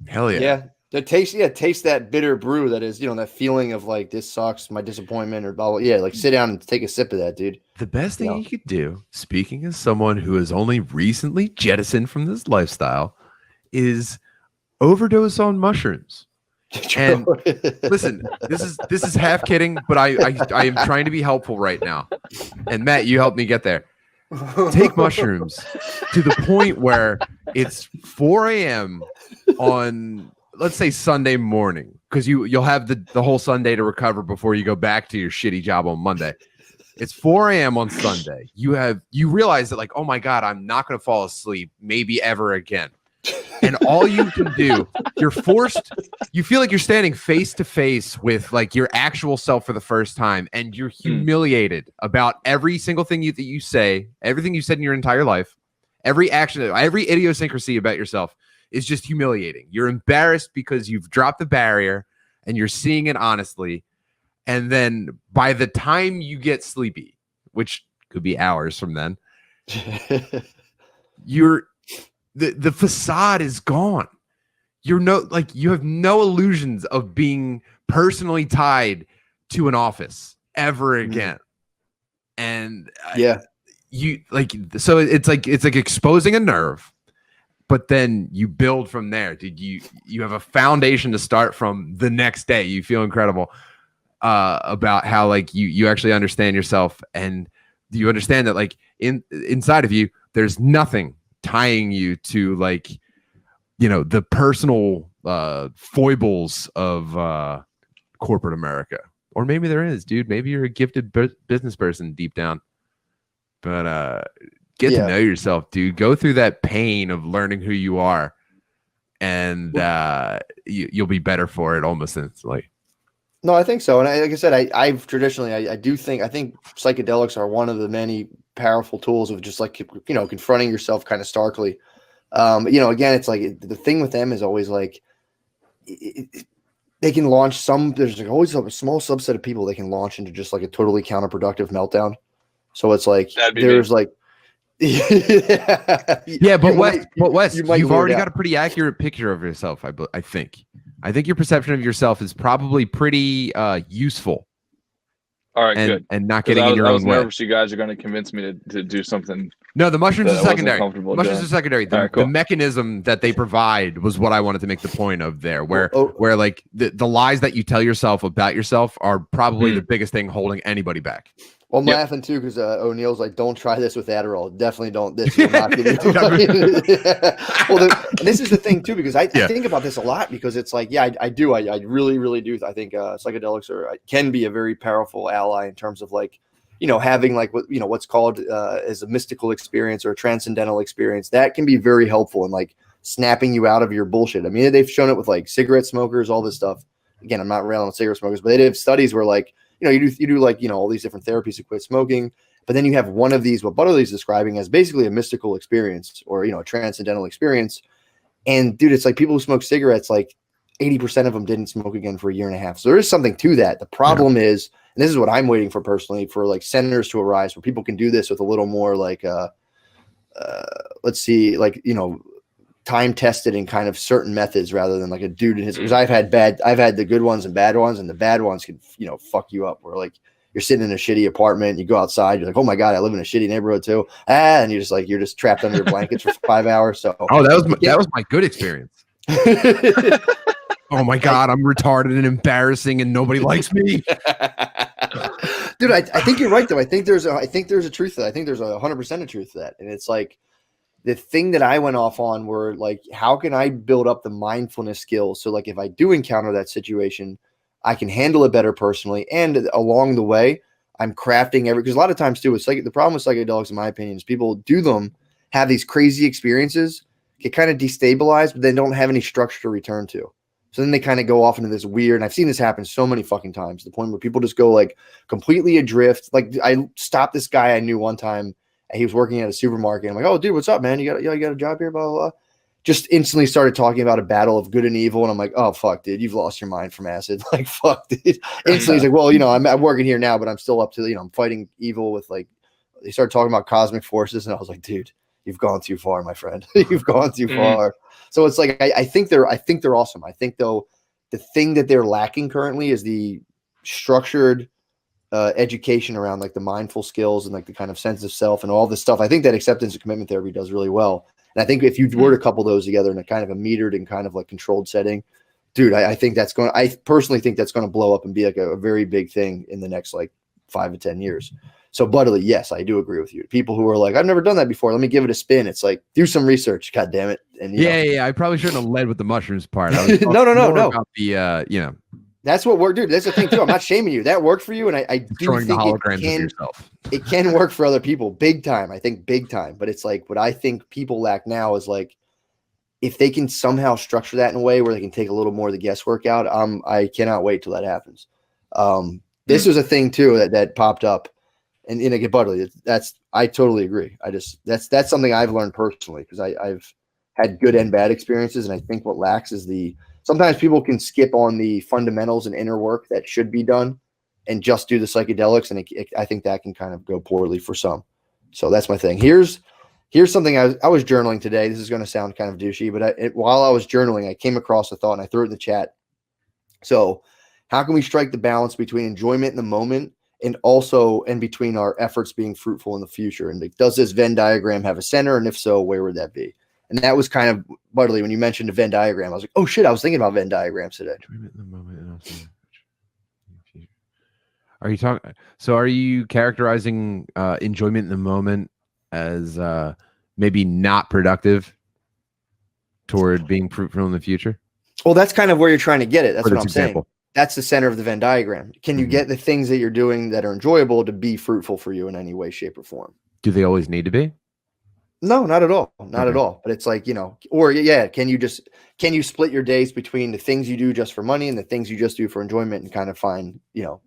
Hell yeah. Yeah. Taste that bitter brew that is, that feeling of like, this sucks, my disappointment, or blah, blah. Yeah, like sit down and take a sip of that, dude. The best thing you could do, speaking as someone who has only recently jettisoned from this lifestyle, is overdose on mushrooms. And listen, this is half kidding, but I am trying to be helpful right now. And Matt, you helped me get there. Take mushrooms to the point where it's 4 a.m. on, let's say, Sunday morning, because you'll have the whole Sunday to recover before you go back to your shitty job on Monday. It's 4 a.m. on Sunday. You realize that, like, oh my God, I'm not going to fall asleep maybe ever again. And all you can do, you feel like you're standing face to face with like your actual self for the first time, and you're humiliated about every single thing that you say, everything you said in your entire life, every action, every idiosyncrasy about yourself is just humiliating. You're embarrassed because you've dropped the barrier and you're seeing it honestly. And then by the time you get sleepy, which could be hours from then, the facade is gone. You have no illusions of being personally tied to an office ever again. And so it's like exposing a nerve, but then you build from there. You have a foundation to start from the next day. You feel incredible about how like you actually understand yourself, and you understand that like inside of you, there's nothing tying you to like, the personal foibles of corporate America. Or maybe there is, dude. Maybe you're a gifted business person deep down. But get to know yourself, dude. Go through that pain of learning who you are, and you'll be better for it almost instantly. No, I think so. And like I said, I've traditionally, I think psychedelics are one of the many powerful tools of just like, confronting yourself kind of starkly. Again, it's like the thing with them is always like, they can launch there's like always a small subset of people they can launch into just like a totally counterproductive meltdown. So it's like there's me. Like yeah, but Wes, you've already got a pretty accurate picture of yourself. I think your perception of yourself is probably pretty useful. All right, good. And not getting in your own way. I was nervous you guys are going to convince me to do something. No, the mushrooms are secondary. The mechanism that they provide was what I wanted to make the point of there, where like the lies that you tell yourself about yourself are probably the biggest thing holding anybody back. Well, I'm laughing too because O'Neill's like, "Don't try this with Adderall. Definitely don't. This will not give you." Well, this is the thing too because I think about this a lot because it's like, yeah, I do. I really, really do. I think psychedelics can be a very powerful ally in terms of like, having like what's called as a mystical experience or a transcendental experience that can be very helpful in like snapping you out of your bullshit. I mean, they've shown it with like cigarette smokers, all this stuff. Again, I'm not railing on cigarette smokers, but they have studies where like. You do like, all these different therapies to quit smoking, but then you have one of these, what Butterly's describing as basically a mystical experience or, a transcendental experience. And dude, it's like people who smoke cigarettes, like 80% of them didn't smoke again for a year and a half. So there is something to that. The problem is, and this is what I'm waiting for personally, for like centers to arise where people can do this with a little more like, let's see, like, time tested and kind of certain methods rather than like a dude in his, because I've had the good ones and bad ones, and the bad ones can, fuck you up where like you're sitting in a shitty apartment, you go outside, you're like, oh my God, I live in a shitty neighborhood too. And you're just trapped under your blankets for 5 hours. So, that was my good experience. Oh my God, I'm retarded and embarrassing and nobody likes me. Dude, I think you're right though. I think there's a truth to that. I think there's 100% of truth to that. And it's like, the thing that I went off on were like, how can I build up the mindfulness skills? So like, if I do encounter that situation, I can handle it better personally. And along the way, I'm crafting because a lot of times too, it's like the problem with psychedelics, in my opinion, is people do them, have these crazy experiences, get kind of destabilized, but then don't have any structure to return to. So then they kind of go off into this weird, and I've seen this happen so many fucking times, to the point where people just go like completely adrift. Like I stopped this guy I knew one time. He was working at a supermarket. I'm like, oh, dude, what's up, man? You got a job here? Blah, blah, blah. Just instantly started talking about a battle of good and evil. And I'm like, oh, fuck, dude, you've lost your mind from acid. Like, fuck, dude. Instantly, he's like, well, I'm working here now, but I'm still up to, I'm fighting evil with like, they started talking about cosmic forces. And I was like, dude, you've gone too far, my friend. You've gone too far. So it's like, I think they're awesome. I think though, the thing that they're lacking currently is the structured education around like the mindful skills and like the kind of sense of self and all this stuff. I think that acceptance and commitment therapy does really well. And I think if you were to couple those together in a kind of a metered and kind of like controlled setting, dude, I personally think that's going to blow up and be like a very big thing in the next like 5 to 10 years. So Butterly, yes, I do agree with you. People who are like, I've never done that before. Let me give it a spin. It's like, do some research. God damn it. And yeah. I probably shouldn't have led with the mushrooms part. I was no. About the, That's what worked, dude. That's the thing too. I'm not shaming you. That worked for you, and I do think it can work for other people, big time. I think big time. But it's like what I think people lack now is like, if they can somehow structure that in a way where they can take a little more of the guesswork out. I cannot wait till that happens. This was a thing too that popped up, and again, Butterly, I totally agree. That's something I've learned personally because I've had good and bad experiences, and I think what lacks is sometimes people can skip on the fundamentals and inner work that should be done and just do the psychedelics. And I think that can kind of go poorly for some. So that's my thing. Here's something I was journaling today. This is going to sound kind of douchey, but while I was journaling, I came across a thought and I threw it in the chat. So how can we strike the balance between enjoyment in the moment and between our efforts being fruitful in the future? And does this Venn diagram have a center? And if so, where would that be? And that was kind of, Butterly, when you mentioned a Venn diagram, I was like, oh shit, I was thinking about Venn diagrams today. Are you characterizing enjoyment in the moment as maybe not productive toward being fruitful in the future? Well, that's kind of where you're trying to get it. That's what I'm saying. That's the center of the Venn diagram. Can you get the things that you're doing that are enjoyable to be fruitful for you in any way, shape, or form? Do they always need to be? No, not at all. Not at all. But it's like, can you split your days between the things you do just for money and the things you just do for enjoyment and kind of find,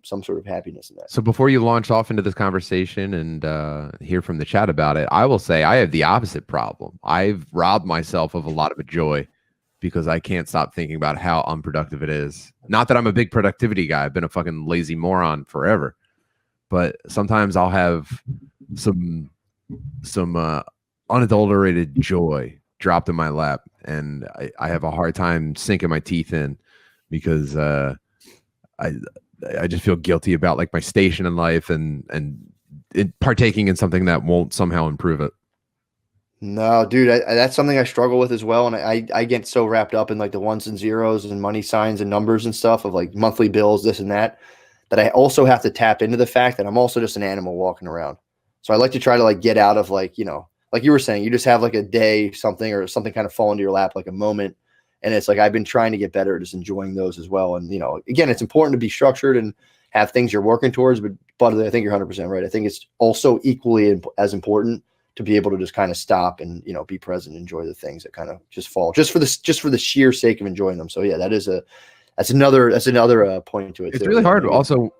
some sort of happiness in that? So before you launch off into this conversation and hear from the chat about it, I will say I have the opposite problem. I've robbed myself of a lot of joy because I can't stop thinking about how unproductive it is. Not that I'm a big productivity guy. I've been a fucking lazy moron forever. But sometimes I'll have some unadulterated joy dropped in my lap, and I have a hard time sinking my teeth in because I just feel guilty about like my station in life and partaking in something that won't somehow improve it. No, dude, that's something I struggle with as well. And I get so wrapped up in like the ones and zeros and money signs and numbers and stuff of like monthly bills, this and that I also have to tap into the fact that I'm also just an animal walking around. So I like to try to like get out of like, like you were saying, you just have like a day, something kind of fall into your lap, like a moment. And it's like, I've been trying to get better at just enjoying those as well. And, again, it's important to be structured and have things you're working towards, but I think you're 100% right. I think it's also equally as important to be able to just kind of stop and, be present, enjoy the things that kind of just fall just for the sheer sake of enjoying them. So yeah, that's another point to it. It's really hard. Also,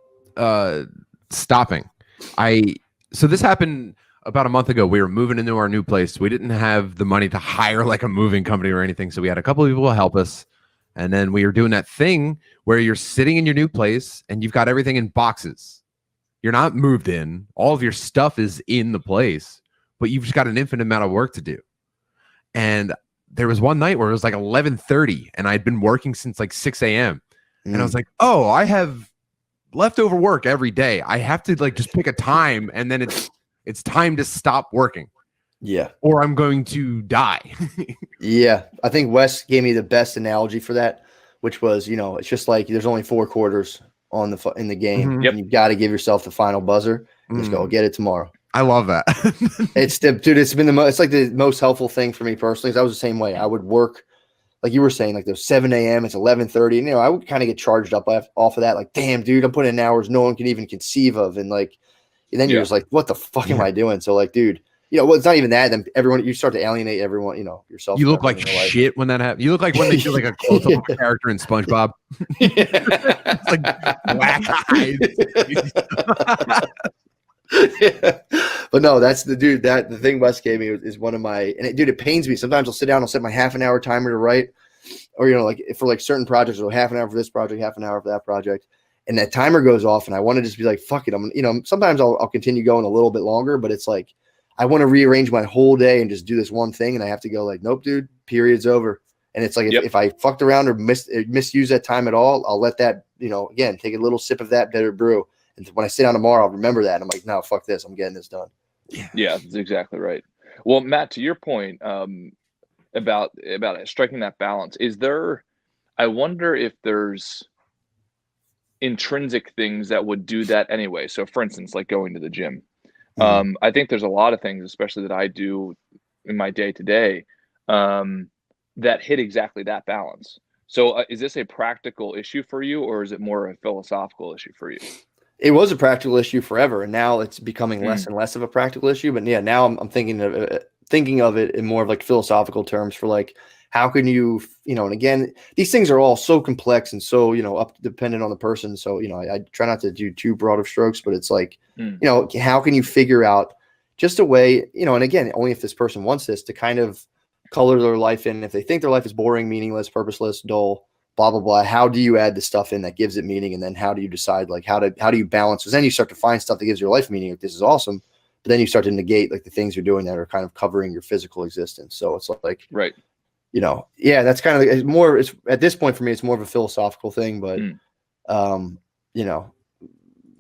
stopping. So this happened about a month ago. We were moving into our new place. We didn't have the money to hire like a moving company or anything. So we had a couple of people to help us. And then we were doing that thing where you're sitting in your new place and you've got everything in boxes. You're not moved in. All of your stuff is in the place, but you've just got an infinite amount of work to do. And there was one night where it was like 11:30 and I'd been working since like 6 a.m. And I was like, oh, I have leftover work every day. I have to like just pick a time and then it's time to stop working. Yeah. Or I'm going to die. Yeah. I think Wes gave me the best analogy for that, which was, it's just like there's only 4 quarters in the game. Mhm. Yep. And you've got to give yourself the final buzzer. Just go get it tomorrow. I love that. It's been it's like the most helpful thing for me personally. 'Cause I was the same way. I would work, like you were saying, like there's 7 a.m. It's 11:30. And, I would kind of get charged up off of that. Like, damn, dude, I'm putting in hours no one can even conceive of. And like, and then you're just like, what the fuck am I doing? So like, dude, well, it's not even that. Then you start to alienate everyone, yourself. You look like shit when that happens. You look like when they do like a close up of a character in SpongeBob. It's like black eyes. Yeah. But no, that's the dude that the thing Wes gave me is one of my, and it pains me. Sometimes I'll sit down, I'll set my half an hour timer to write, or, like for like certain projects, so half an hour for this project, half an hour for that project. And that timer goes off and I want to just be like, fuck it. Sometimes I'll continue going a little bit longer, but it's like, I want to rearrange my whole day and just do this one thing. And I have to go like, nope, dude, period's over. And it's like, if I fucked around or misuse that time at all, I'll let that, again, take a little sip of that bitter brew. And when I sit down tomorrow, I'll remember that. And I'm like, no, fuck this. I'm getting this done. Yeah, that's exactly right. Well, Matt, to your point about striking that balance, I wonder if there's intrinsic things that would do that anyway. So for instance, like going to the gym. I think there's a lot of things, especially that I do in my day to day, that hit exactly that balance. So is this a practical issue for you, or is it more a philosophical issue for you? It was a practical issue forever, and now it's becoming less and less of a practical issue. But yeah, now I'm thinking of it in more of like philosophical terms for like, how can you, and again, these things are all so complex and so, dependent on the person. So, I try not to do too broad of strokes, but it's like, how can you figure out just a way, and again, only if this person wants this, to kind of color their life in. If they think their life is boring, meaningless, purposeless, dull, blah, blah, blah, how do you add the stuff in that gives it meaning? And then how do you decide, like, how do you balance? Because then you start to find stuff that gives your life meaning. Like, this is awesome. But then you start to negate like the things you're doing that are kind of covering your physical existence. So it's like, right. That's kind of like, it's at this point for me, it's more of a philosophical thing, but,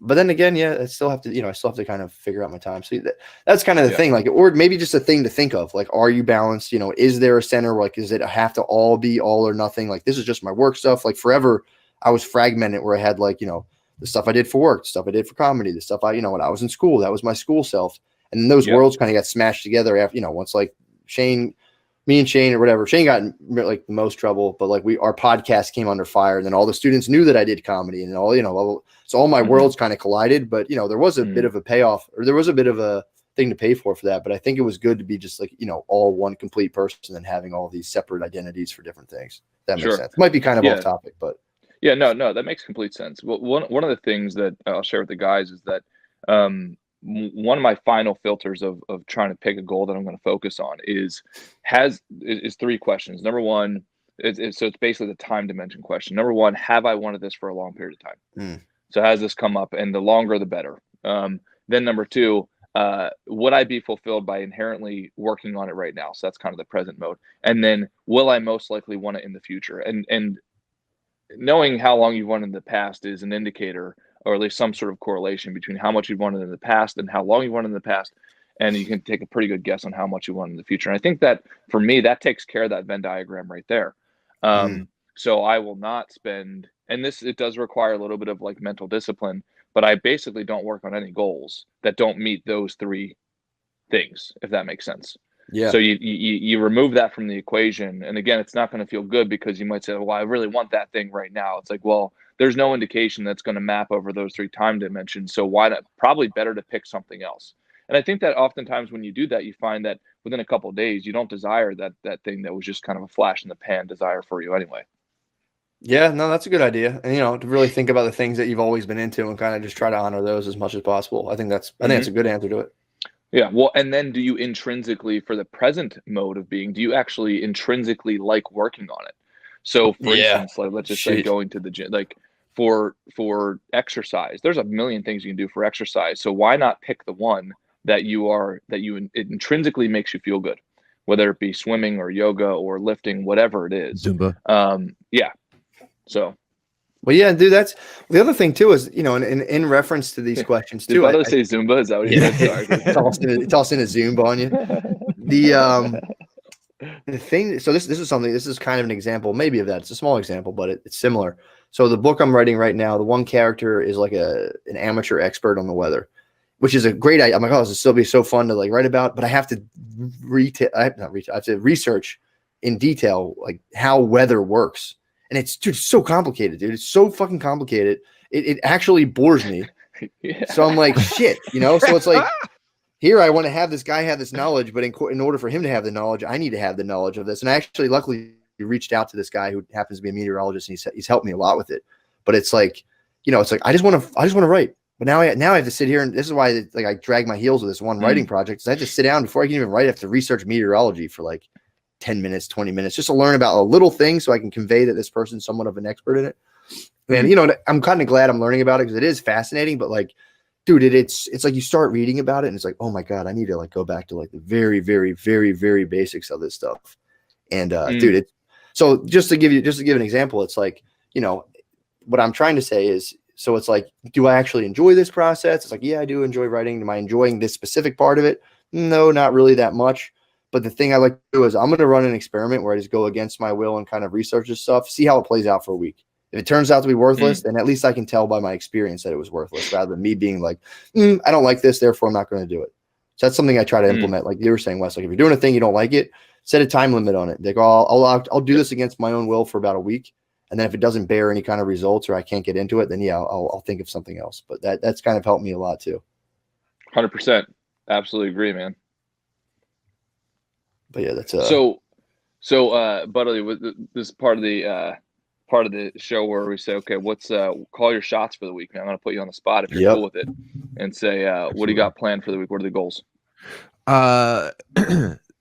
but then again, I still have to kind of figure out my time. So that's kind of the thing, like, or maybe just a thing to think of, like, are you balanced? Is there a center? Like, is it have to all be all or nothing? Like, this is just my work stuff. Like forever I was fragmented where I had like, the stuff I did for work, the stuff I did for comedy, the stuff when I was in school, that was my school self. And then those worlds kind of got smashed together after, once like me and Shane or whatever, Shane got in like the most trouble, but like our podcast came under fire, and then all the students knew that I did comedy and all, so all my worlds kind of collided, but there was a bit of a payoff, or there was a bit of a thing to pay for that. But I think it was good to be just like, all one complete person and having all these separate identities for different things. That makes sense. It might be kind of off topic, but no, that makes complete sense. Well, one of the things that I'll share with the guys is that, one of my final filters of trying to pick a goal that I'm going to focus on is 3 questions. Number one, it's basically the time dimension question. Number one, have I wanted this for a long period of time? So has this come up? And the longer, the better. Then number 2, would I be fulfilled by inherently working on it right now? So that's kind of the present mode. And then will I most likely want it in the future? And knowing how long you've wanted in the past is an indicator, or at least some sort of correlation between how much you've wanted in the past and how long you've wanted in the past. And you can take a pretty good guess on how much you want in the future. And I think that for me, that takes care of that Venn diagram right there. So I will not spend, and it does require a little bit of like mental discipline, but I basically don't work on any goals that don't meet those three things, if that makes sense. Yeah. So you remove that from the equation. And again, it's not going to feel good because you might say, well, I really want that thing right now. It's like, well, there's no indication that's going to map over those three time dimensions. So why not? Probably better to pick something else. And I think that oftentimes when you do that, you find that within a couple of days, you don't desire that thing that was just kind of a flash in the pan desire for you anyway. Yeah, no, that's a good idea. And, to really think about the things that you've always been into and kind of just try to honor those as much as possible. I think that's a good answer to it. Yeah. Well, and then do you intrinsically, for the present mode of being, do you actually intrinsically like working on it? So for instance, like, let's just say going to the gym, like for exercise, there's a million things you can do for exercise. So why not pick the one that it intrinsically makes you feel good, whether it be swimming or yoga or lifting, whatever it is. Zumba. Yeah. So. Well, yeah, dude, that's the other thing too is, in reference to these questions too. Did I say Zumba? Is that what you said? Toss in a Zumba on you. The thing, so this is kind of an example, maybe of that. It's a small example, but it's similar. So the book I'm writing right now, the one character is like an amateur expert on the weather, which is a great idea. I'm like, oh, this will still be so fun to like write about, but I have to I have to research in detail like how weather works. And it's so complicated, dude. It's so fucking complicated. It actually bores me. Yeah. So I'm like, shit, So it's like, here I want to have this guy have this knowledge, but in order for him to have the knowledge, I need to have the knowledge of this. And I actually, luckily, reached out to this guy who happens to be a meteorologist, and he's helped me a lot with it. But it's like, it's like I just want to write. But now I have to sit here, and this is why I drag my heels with this one writing project. Is I have to sit down before I can even write. I have to research meteorology for like 10 minutes, 20 minutes, just to learn about a little thing so I can convey that this person's somewhat of an expert in it. And, I'm kind of glad I'm learning about it because it is fascinating, but like, dude, it's like you start reading about it and it's like, oh my God, I need to like go back to like the very, very, very, very basics of this stuff. And dude, so just to give an example, it's like, what I'm trying to say is, so it's like, do I actually enjoy this process? It's like, yeah, I do enjoy writing. Am I enjoying this specific part of it? No, not really that much. But the thing I like to do is I'm going to run an experiment where I just go against my will and kind of research this stuff, see how it plays out for a week. If it turns out to be worthless, then at least I can tell by my experience that it was worthless rather than me being like, I don't like this, therefore I'm not going to do it. So that's something I try to implement. Like you were saying, Wes, like if you're doing a thing, you don't like it, set a time limit on it. Like I'll do this against my own will for about a week. And then if it doesn't bear any kind of results or I can't get into it, then I'll think of something else. But that's kind of helped me a lot too. 100%. Absolutely agree, man. But yeah, that's so Buddy, with this part of the show where we say, okay, what's call your shots for the week, man. I'm gonna put you on the spot if you're cool with it, and say, what do you got planned for the week? What are the goals?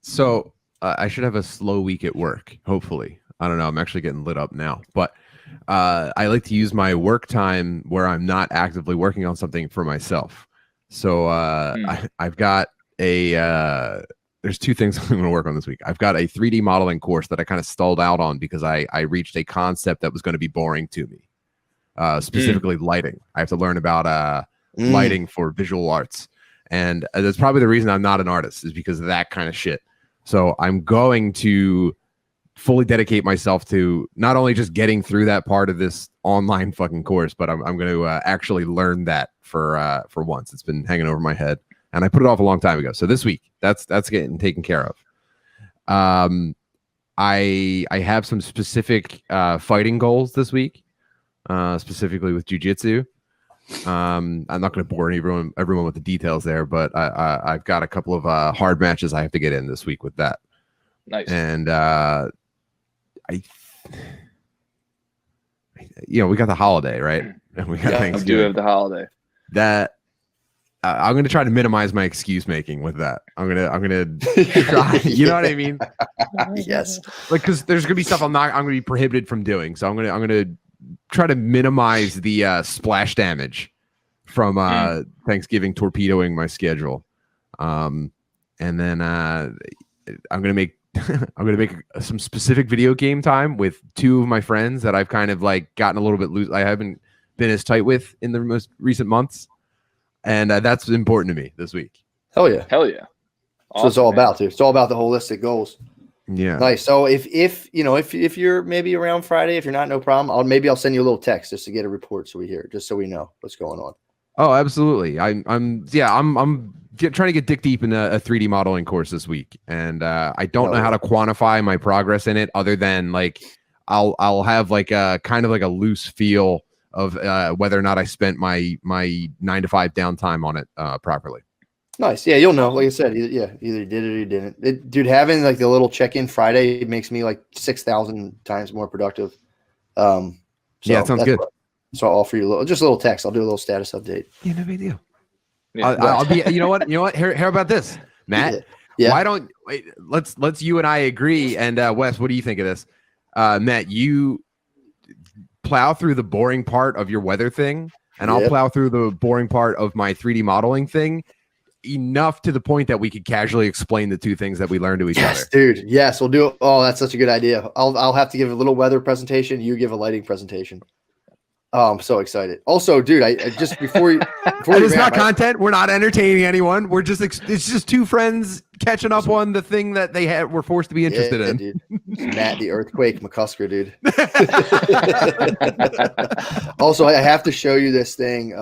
So I should have a slow week at work. Hopefully, I don't know. I'm actually getting lit up now, but I like to use my work time where I'm not actively working on something for myself. So I've got there's two things I'm going to work on this week. I've got a 3D modeling course that I kind of stalled out on because I reached a concept that was going to be boring to me, specifically lighting. I have to learn about lighting for visual arts. And that's probably the reason I'm not an artist is because of that kind of shit. So I'm going to fully dedicate myself to not only just getting through that part of this online fucking course, but I'm going to actually learn that for once. It's been hanging over my head. And I put it off a long time ago. So this week, that's getting taken care of. I have some specific fighting goals this week, specifically with jiu-jitsu. I'm not going to bore everyone with the details there, but I've got a couple of hard matches I have to get in this week with that. Nice. And we got the holiday, right? And we got Thanksgiving. I do have the holiday. That. I'm going to try to minimize my excuse making with that. I'm going to try, you know what I mean? Yes. Like, cause there's going to be stuff I'm going to be prohibited from doing. So I'm going to try to minimize the splash damage from Thanksgiving torpedoing my schedule. And then I'm gonna make some specific video game time with two of my friends that I've kind of like gotten a little bit loose. I haven't been as tight with in the most recent months, and that's important to me this week. Hell yeah. Hell yeah. So it's all about, dude. It's all about the holistic goals. Yeah. Nice. So if you're maybe around Friday, if you're not, no problem. I'll send you a little text just to get a report so we hear it, just so we know what's going on. Oh, absolutely. I'm trying to get dick deep in a 3D modeling course this week, and I don't know how to quantify my progress in it other than like I'll have like a kind of like a loose feel of whether or not I spent my 9 to 5 downtime on it properly. Nice. Yeah, you'll know. Like I said, either you did it or you didn't. Dude, having like the little check-in Friday makes me like 6,000 times more productive. Yeah, it sounds good. So I'll offer you just a little text. I'll do a little status update. Yeah, no big deal. Yeah. I'll be. You know what? Here about this, Matt. Yeah. Why don't let's you and I agree? And Wes, what do you think of this? Matt, you plow through the boring part of your weather thing, and I'll plow through the boring part of my 3D modeling thing. Enough to the point that we could casually explain the two things that we learn to each other. Dude. Yes, we'll do it. Oh, that's such a good idea. I'll have to give a little weather presentation. You give a lighting presentation. Oh, I'm so excited. Also, dude, I just before it's not content. We're not entertaining anyone. We're just it's just two friends catching up on the thing that they were forced to be interested in. Dude. Matt, the earthquake, McCusker, dude. Also, I have to show you this thing.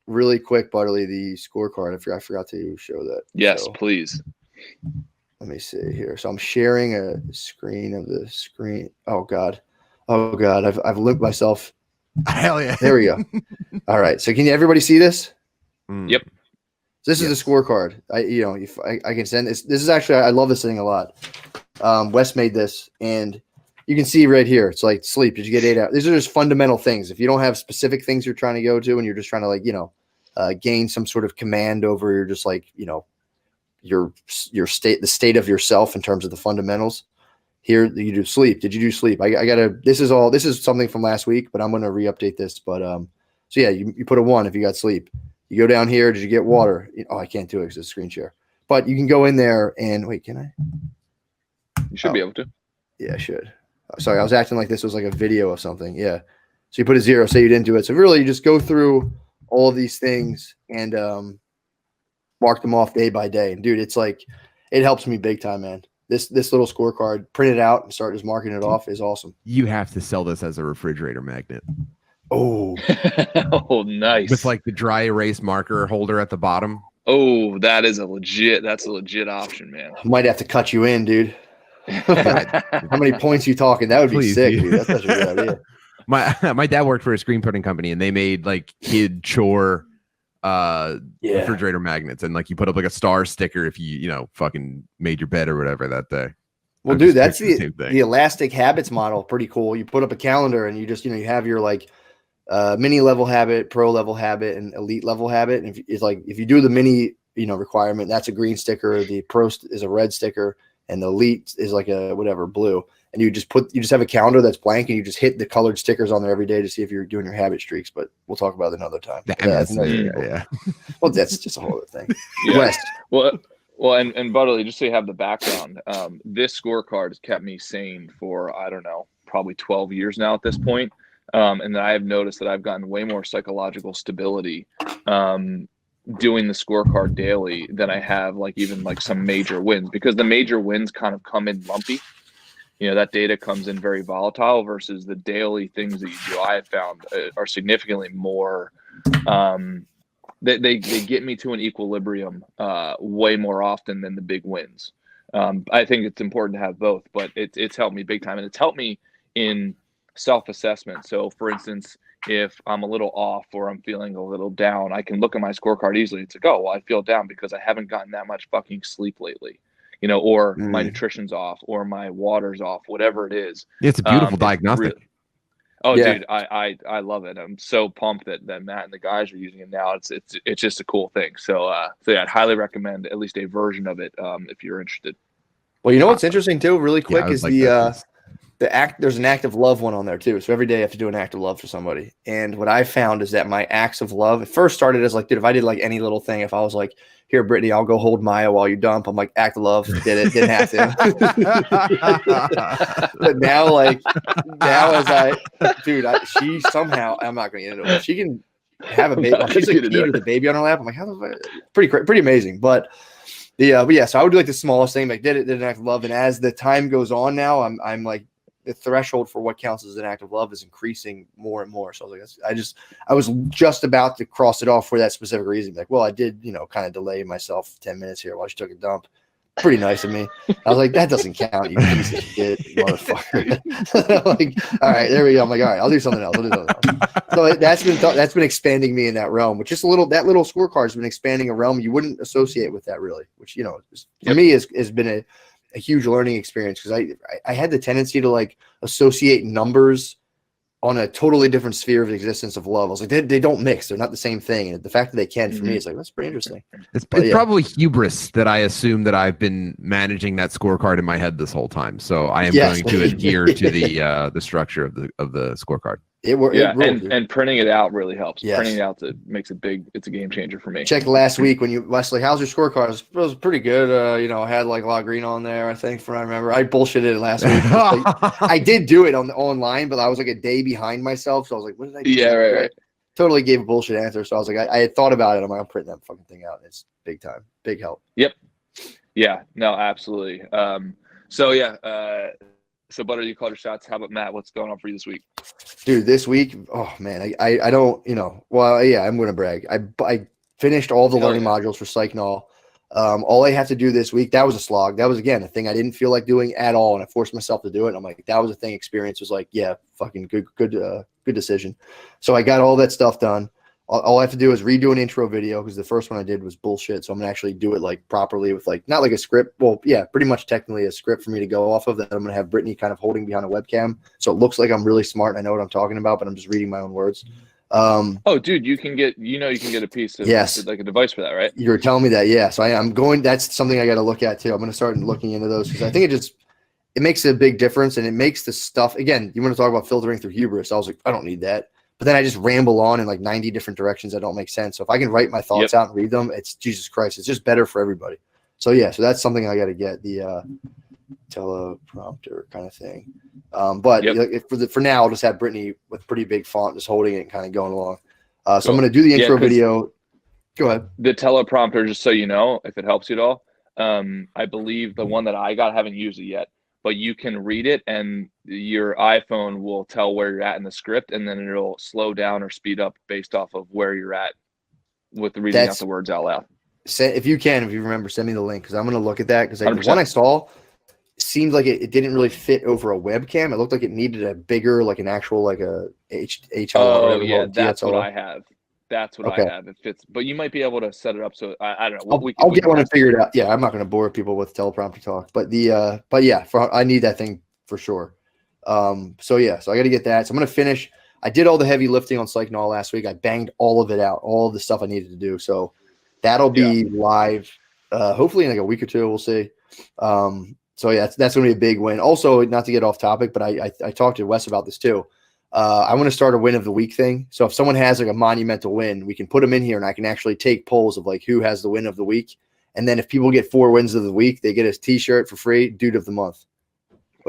Really quick, Butterly, the scorecard. I forgot to show that. Yes, so, please. Let me see here. So I'm sharing a screen of the screen. Oh God. I've limped myself. Hell yeah. There we go. All right. So can everybody see this? Yep. So this is the scorecard. I can send this. This is actually, I love this thing a lot. Wes made this, and you can see right here. It's like sleep. Did you get 8 hours? These are just fundamental things. If you don't have specific things you're trying to go to, and you're just trying to gain some sort of command over your just like, your state, the state of yourself in terms of the fundamentals. Here you do sleep. Did you do sleep? This is something from last week, but I'm going to re-update this. But so yeah, you put a 1 if you got sleep. You go down here. Did you get water? Oh, I can't do it because it's a screen share. But you can go in there and wait. Can I? You should be able to. Yeah, I should. Sorry, I was acting like this was like a video of something. Yeah. So you put a 0, say you didn't do it. So really, you just go through all of these things and mark them off day by day. And dude, it's like it helps me big time, man. This little scorecard, print it out and start just marking it off is awesome. You have to sell this as a refrigerator magnet. Oh, oh, nice. With like the dry erase marker holder at the bottom. Oh, that's a legit option, man. Might have to cut you in, dude. How many points you talking? That would be sick, dude. That's such a good idea. My dad worked for a screen printing company, and they made like kid chore refrigerator magnets, and like you put up like a star sticker if you fucking made your bed or whatever that day. Well, dude, that's the elastic habits model. Pretty cool. You put up a calendar and you just you have your like mini level habit, pro level habit, and elite level habit. And if you do the mini requirement, that's a green sticker. The pro is a red sticker, and the elite is like a whatever blue. And you just have a calendar that's blank, and you just hit the colored stickers on there every day to see if you're doing your habit streaks. But we'll talk about it another time. Yeah. Well, that's just a whole other thing. Yeah. West. Well, and Butterly, just so you have the background, this scorecard has kept me sane for, I don't know, probably 12 years now at this point. And then I have noticed that I've gotten way more psychological stability doing the scorecard daily than I have even some major wins, because the major wins kind of come in lumpy. That data comes in very volatile versus the daily things that you do, I have found are significantly more, they get me to an equilibrium way more often than the big wins. I think it's important to have both, but it's helped me big time. And it's helped me in self-assessment. So for instance, if I'm a little off or I'm feeling a little down, I can look at my scorecard easily. It's like, oh, well, I feel down because I haven't gotten that much fucking sleep lately. Or my nutrition's off, or my water's off, whatever it is. Yeah, it's a beautiful diagnostic. Dude, I love it. I'm so pumped that Matt and the guys are using it now. It's just a cool thing. So yeah, I'd highly recommend at least a version of it if you're interested. Well, what's interesting too, really quick, is there's an act of love one on there too. So every day I have to do an act of love for somebody. And what I found is that my acts of love, it first started as like, dude, if I did like any little thing, if I was like, here, Brittany, I'll go hold Maya while you dump. I'm like, act of love, did it, didn't have to. But now she somehow, I'm not going to get into it. She can have a baby. She's like with a baby on her lap. I'm like, how the fuck? Pretty amazing. But so I would do like the smallest thing, like did an act of love. And as the time goes on now, I'm like, the threshold for what counts as an act of love is increasing more and more. So I was like, I was just about to cross it off for that specific reason. Like, well, I did, kind of delay myself 10 minutes here while she took a dump. Pretty nice of me. I was like, that doesn't count, you piece of shit, motherfucker. Like, all right, there we go. I'm like, all right, I'll do something else. So that's been expanding me in that realm, which just that little scorecard has been expanding a realm you wouldn't associate with that really, which, for me has been a huge learning experience, because I had the tendency to like associate numbers on a totally different sphere of existence of love. I was like, they don't mix. They're not the same thing. And the fact that they can, for me, it's like, that's pretty interesting. It's probably hubris that I assume that I've been managing that scorecard in my head this whole time. So I am going to adhere to the structure of the scorecard. And printing it out really helps. Yes. Printing it out it's a game changer for me. Checked last week when Wesley, how's your scorecard? It was pretty good. I had like a lot of green on there, I think, from what I remember. I bullshitted it last week. I did do it online, but I was like a day behind myself. So I was like, what did I do? Yeah, right. Totally gave a bullshit answer. So I was like, I had thought about it. I'm like, I'm printing that fucking thing out. It's big time. Big help. Yep. Yeah, no, absolutely. So Butter, you called your shots. How about Matt? What's going on for you this week? Dude, this week, oh man, I don't, well, yeah, I'm going to brag. I finished all the learning modules for Psychedelics. All I have to do this week, that was a slog. That was, again, a thing I didn't feel like doing at all. And I forced myself to do it. And I'm like, that was a thing. Experience was like, yeah, fucking good decision. So I got all that stuff done. All I have to do is redo an intro video, because the first one I did was bullshit. So I'm going to actually do it like properly with like, not like a script. Well, yeah, pretty much technically a script for me to go off of, that I'm going to have Brittany kind of holding behind a webcam. So it looks like I'm really smart and I know what I'm talking about, but I'm just reading my own words. Dude, you can get a piece of like a device for that, right? You were telling me that. Yeah. So I'm going, that's something I got to look at too. I'm going to start looking into those, because I think it makes a big difference, and it makes the stuff, again, you want to talk about filtering through hubris. I was like, I don't need that. But then I just ramble on in like 90 different directions that don't make sense. So if I can write my thoughts out and read them, it's Jesus Christ. It's just better for everybody. So yeah, so that's something I got to get, the teleprompter kind of thing. For now, I'll just have Brittany with pretty big font, just holding it and kind of going along. So I'm going to do the intro video. Go ahead. The teleprompter, just so you know, if it helps you at all, I believe the one that I got, I haven't used it yet, but you can read it and your iPhone will tell where you're at in the script, and then it'll slow down or speed up based off of where you're at with the reading out the words out loud. If you remember, send me the link, because I'm going to look at that, because the one I saw seemed like it didn't really fit over a webcam. It looked like it needed a bigger, like an actual, like a HL. Oh yeah, that's what I have. That's what I have. It fits, but you might be able to set it up. So I don't know. I'll get one and figure it out. Yeah, I'm not going to bore people with teleprompter talk, but I need that thing for sure. So I got to get that. So I'm going to finish. I did all the heavy lifting on Psychedelics last week. I banged all of it out, all of the stuff I needed to do. So that'll be live, hopefully in like a week or two. We'll see. So yeah, that's going to be a big win. Also, not to get off topic, but I talked to Wes about this too. I want to start a win of the week thing. So if someone has like a monumental win, we can put them in here, and I can actually take polls of like who has the win of the week. And then if people get 4 wins of the week, they get a t-shirt for free, dude of the month.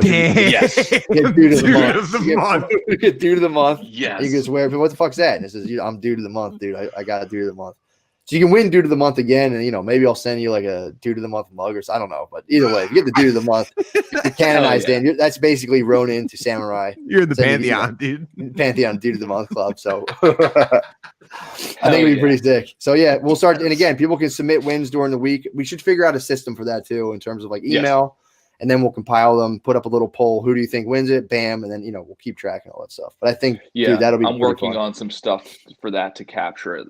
Yes. Get dude of the month. Get dude of the month. Yes. You can swear, what the fuck's that? And it says, I'm dude of the month, dude. I got a dude of the month. So you can win dude of the month again, and maybe I'll send you like a dude of the month mug, or I don't know, but either way, if you get the dude of the month, you're canonized in. That's basically Ronin to Samurai. You're in the Pantheon, dude. Pantheon dude of the month club. So I think it'd be pretty sick. So yeah, we'll start. And again, people can submit wins during the week. We should figure out a system for that too, in terms of like email. And then we'll compile them, put up a little poll. Who do you think wins it? Bam. And then, we'll keep track and all that stuff. But I think, dude, that'll be I'm working on some stuff for that to capture it.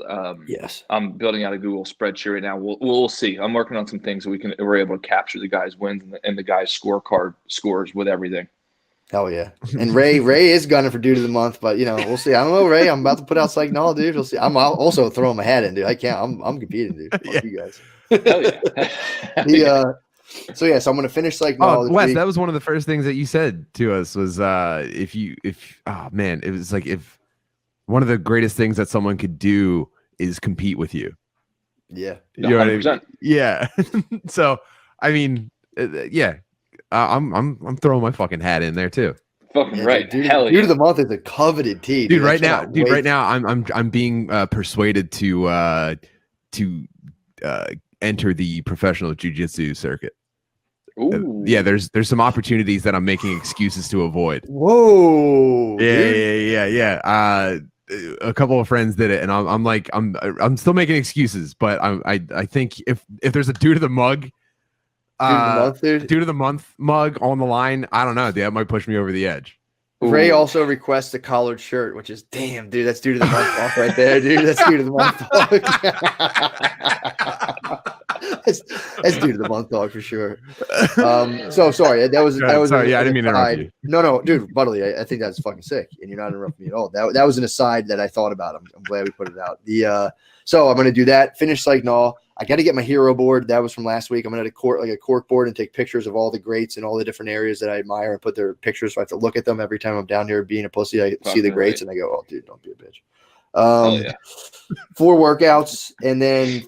Yes. I'm building out a Google spreadsheet right now. We'll see. I'm working on some things so we're able to capture the guys' wins and the guys' scorecard scores with everything. Hell yeah. And Ray is gunning for dude of the month, but we'll see. I don't know, Ray. I'm about to put out Psychedelics, dude. We'll see. I'm also throwing my hat in, dude. I can't. I'm competing, dude. Fuck you guys. Hell yeah. So yeah, so I'm gonna finish like Oh, Wes, that was one of the first things that you said to us was oh man, it was like if one of the greatest things that someone could do is compete with you. Yeah. You know what I mean? Yeah. So I mean, yeah, I'm throwing my fucking hat in there too. Fucking right. Dude, Hell dude of the month is a coveted tea. Dude, right now, I'm being persuaded to enter the professional jiu-jitsu circuit. Ooh. Yeah, there's some opportunities that I'm making excuses to avoid. Whoa. Yeah. A couple of friends did it, and I'm still making excuses, but I think if there's a dude of the mug. Dude of the month mug on the line. I don't know. That might push me over the edge. Ray also requests a collared shirt, which is damn, dude. That's dude of the month talk right there, dude. That's dude of the month talk. that's dude of the month talk for sure. So sorry, that was sorry. Yeah, I didn't mean to interrupt you. No, dude, Butterly, I think that's fucking sick, and you're not interrupting me at all. That was an aside that I thought about. I'm glad we put it out. So I'm gonna do that. Finish like null. I got to get my hero board. That was from last week. I'm going to a cork board and take pictures of all the greats and all the different areas that I admire and put their pictures. So I have to look at them every time I'm down here being a pussy. I see the greats and I go, oh, dude, don't be a bitch. 4 workouts. And then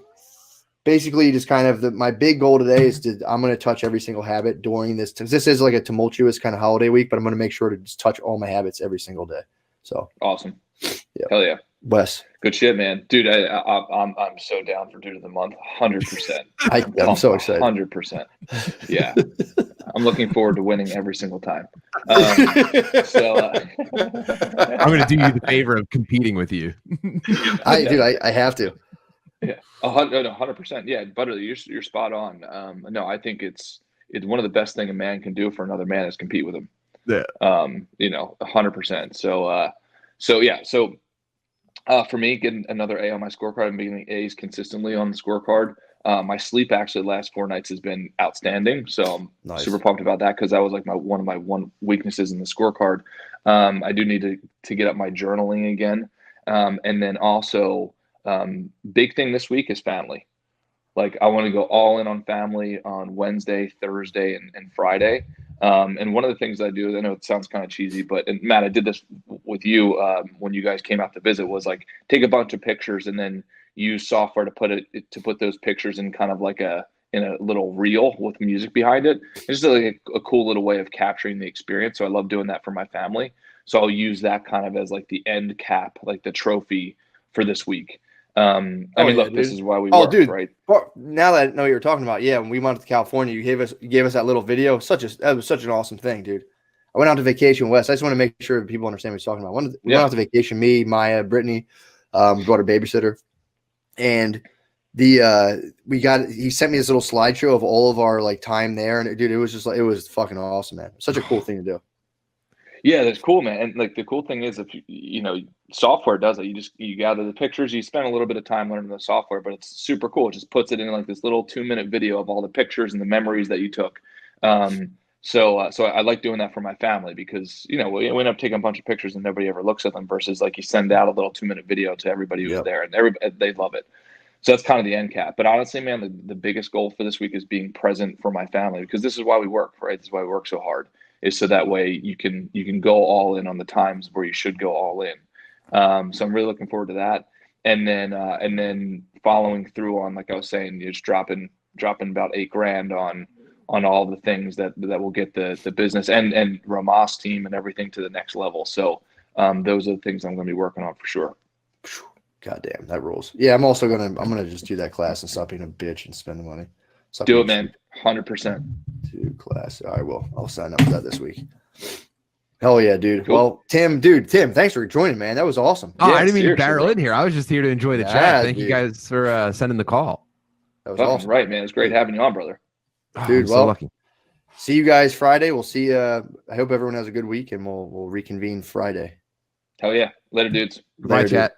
basically just kind of my big goal today is I'm going to touch every single habit during this. This is like a tumultuous kind of holiday week, but I'm going to make sure to just touch all my habits every single day. So awesome. Yeah. Hell yeah. Wes. Good shit, man. Dude, I'm so down for dude of the month. 100%. I'm so excited. 100%. Yeah. I'm looking forward to winning every single time. I'm going to do you the favor of competing with you. I have to. Yeah. 100%. Yeah. Butterly, you're spot on. No, I think it's one of the best thing a man can do for another man is compete with him. Yeah. 100%. So for me, getting another A on my scorecard and getting A's consistently on the scorecard. My sleep actually the last 4 nights has been outstanding. So I'm super pumped about that because that was like one of my weaknesses in the scorecard. I do need to get up my journaling again. And then also big thing this week is family. Like I want to go all in on family on Wednesday, Thursday, and Friday. And one of the things I do, I know it sounds kind of cheesy, but and Matt, I did this with you when you guys came out to visit, was like take a bunch of pictures and then use software to put those pictures in kind of like in a little reel with music behind it. It's just like a cool little way of capturing the experience. So I love doing that for my family. So I'll use that kind of as like the end cap, like the trophy for this week. Look, this is why we work, right? Well, now that I know what you're talking about, when we went to California, you gave us that little video. That was such an awesome thing, dude. I went out to vacation, West. I just want to make sure people understand what he's talking about. We went out to vacation, me, Maya, Brittany, brought a babysitter, and he sent me this little slideshow of all of our like time there, and dude, it was fucking awesome, man. Such a cool thing to do. Yeah, that's cool, man. And like the cool thing is, if software does it, you gather the pictures, you spend a little bit of time learning the software, but it's super cool. It just puts it in like this little 2-minute video of all the pictures and the memories that you took. So I like doing that for my family because we end up taking a bunch of pictures and nobody ever looks at them versus like you send out a little 2-minute video to everybody who's there and they love it. So that's kind of the end cap. But honestly, man, the biggest goal for this week is being present for my family because this is why we work, right? This is why we work so hard. Is so that way you can go all in on the times where you should go all in. So I'm really looking forward to that. And then following through on, like I was saying, you're just dropping about $8,000 on all the things that will get the business and Rhomas team and everything to the next level. So those are the things I'm going to be working on for sure. God damn, that rules. Yeah, I'm gonna just do that class and stop being a bitch and spend the money. Do it, man. 100%. To class. All right, well, I'll sign up for that this week. Hell yeah, dude. Cool. Well, Tim, thanks for joining, man. That was awesome. Oh, I didn't mean to barrel in here. I was just here to enjoy the chat. Thank you guys for sending the call. That was awesome. Right, man. It's great having you on, brother. Dude, so lucky. See you guys Friday. We'll see. I hope everyone has a good week, and we'll reconvene Friday. Hell yeah. Later, dudes. Bye, chat.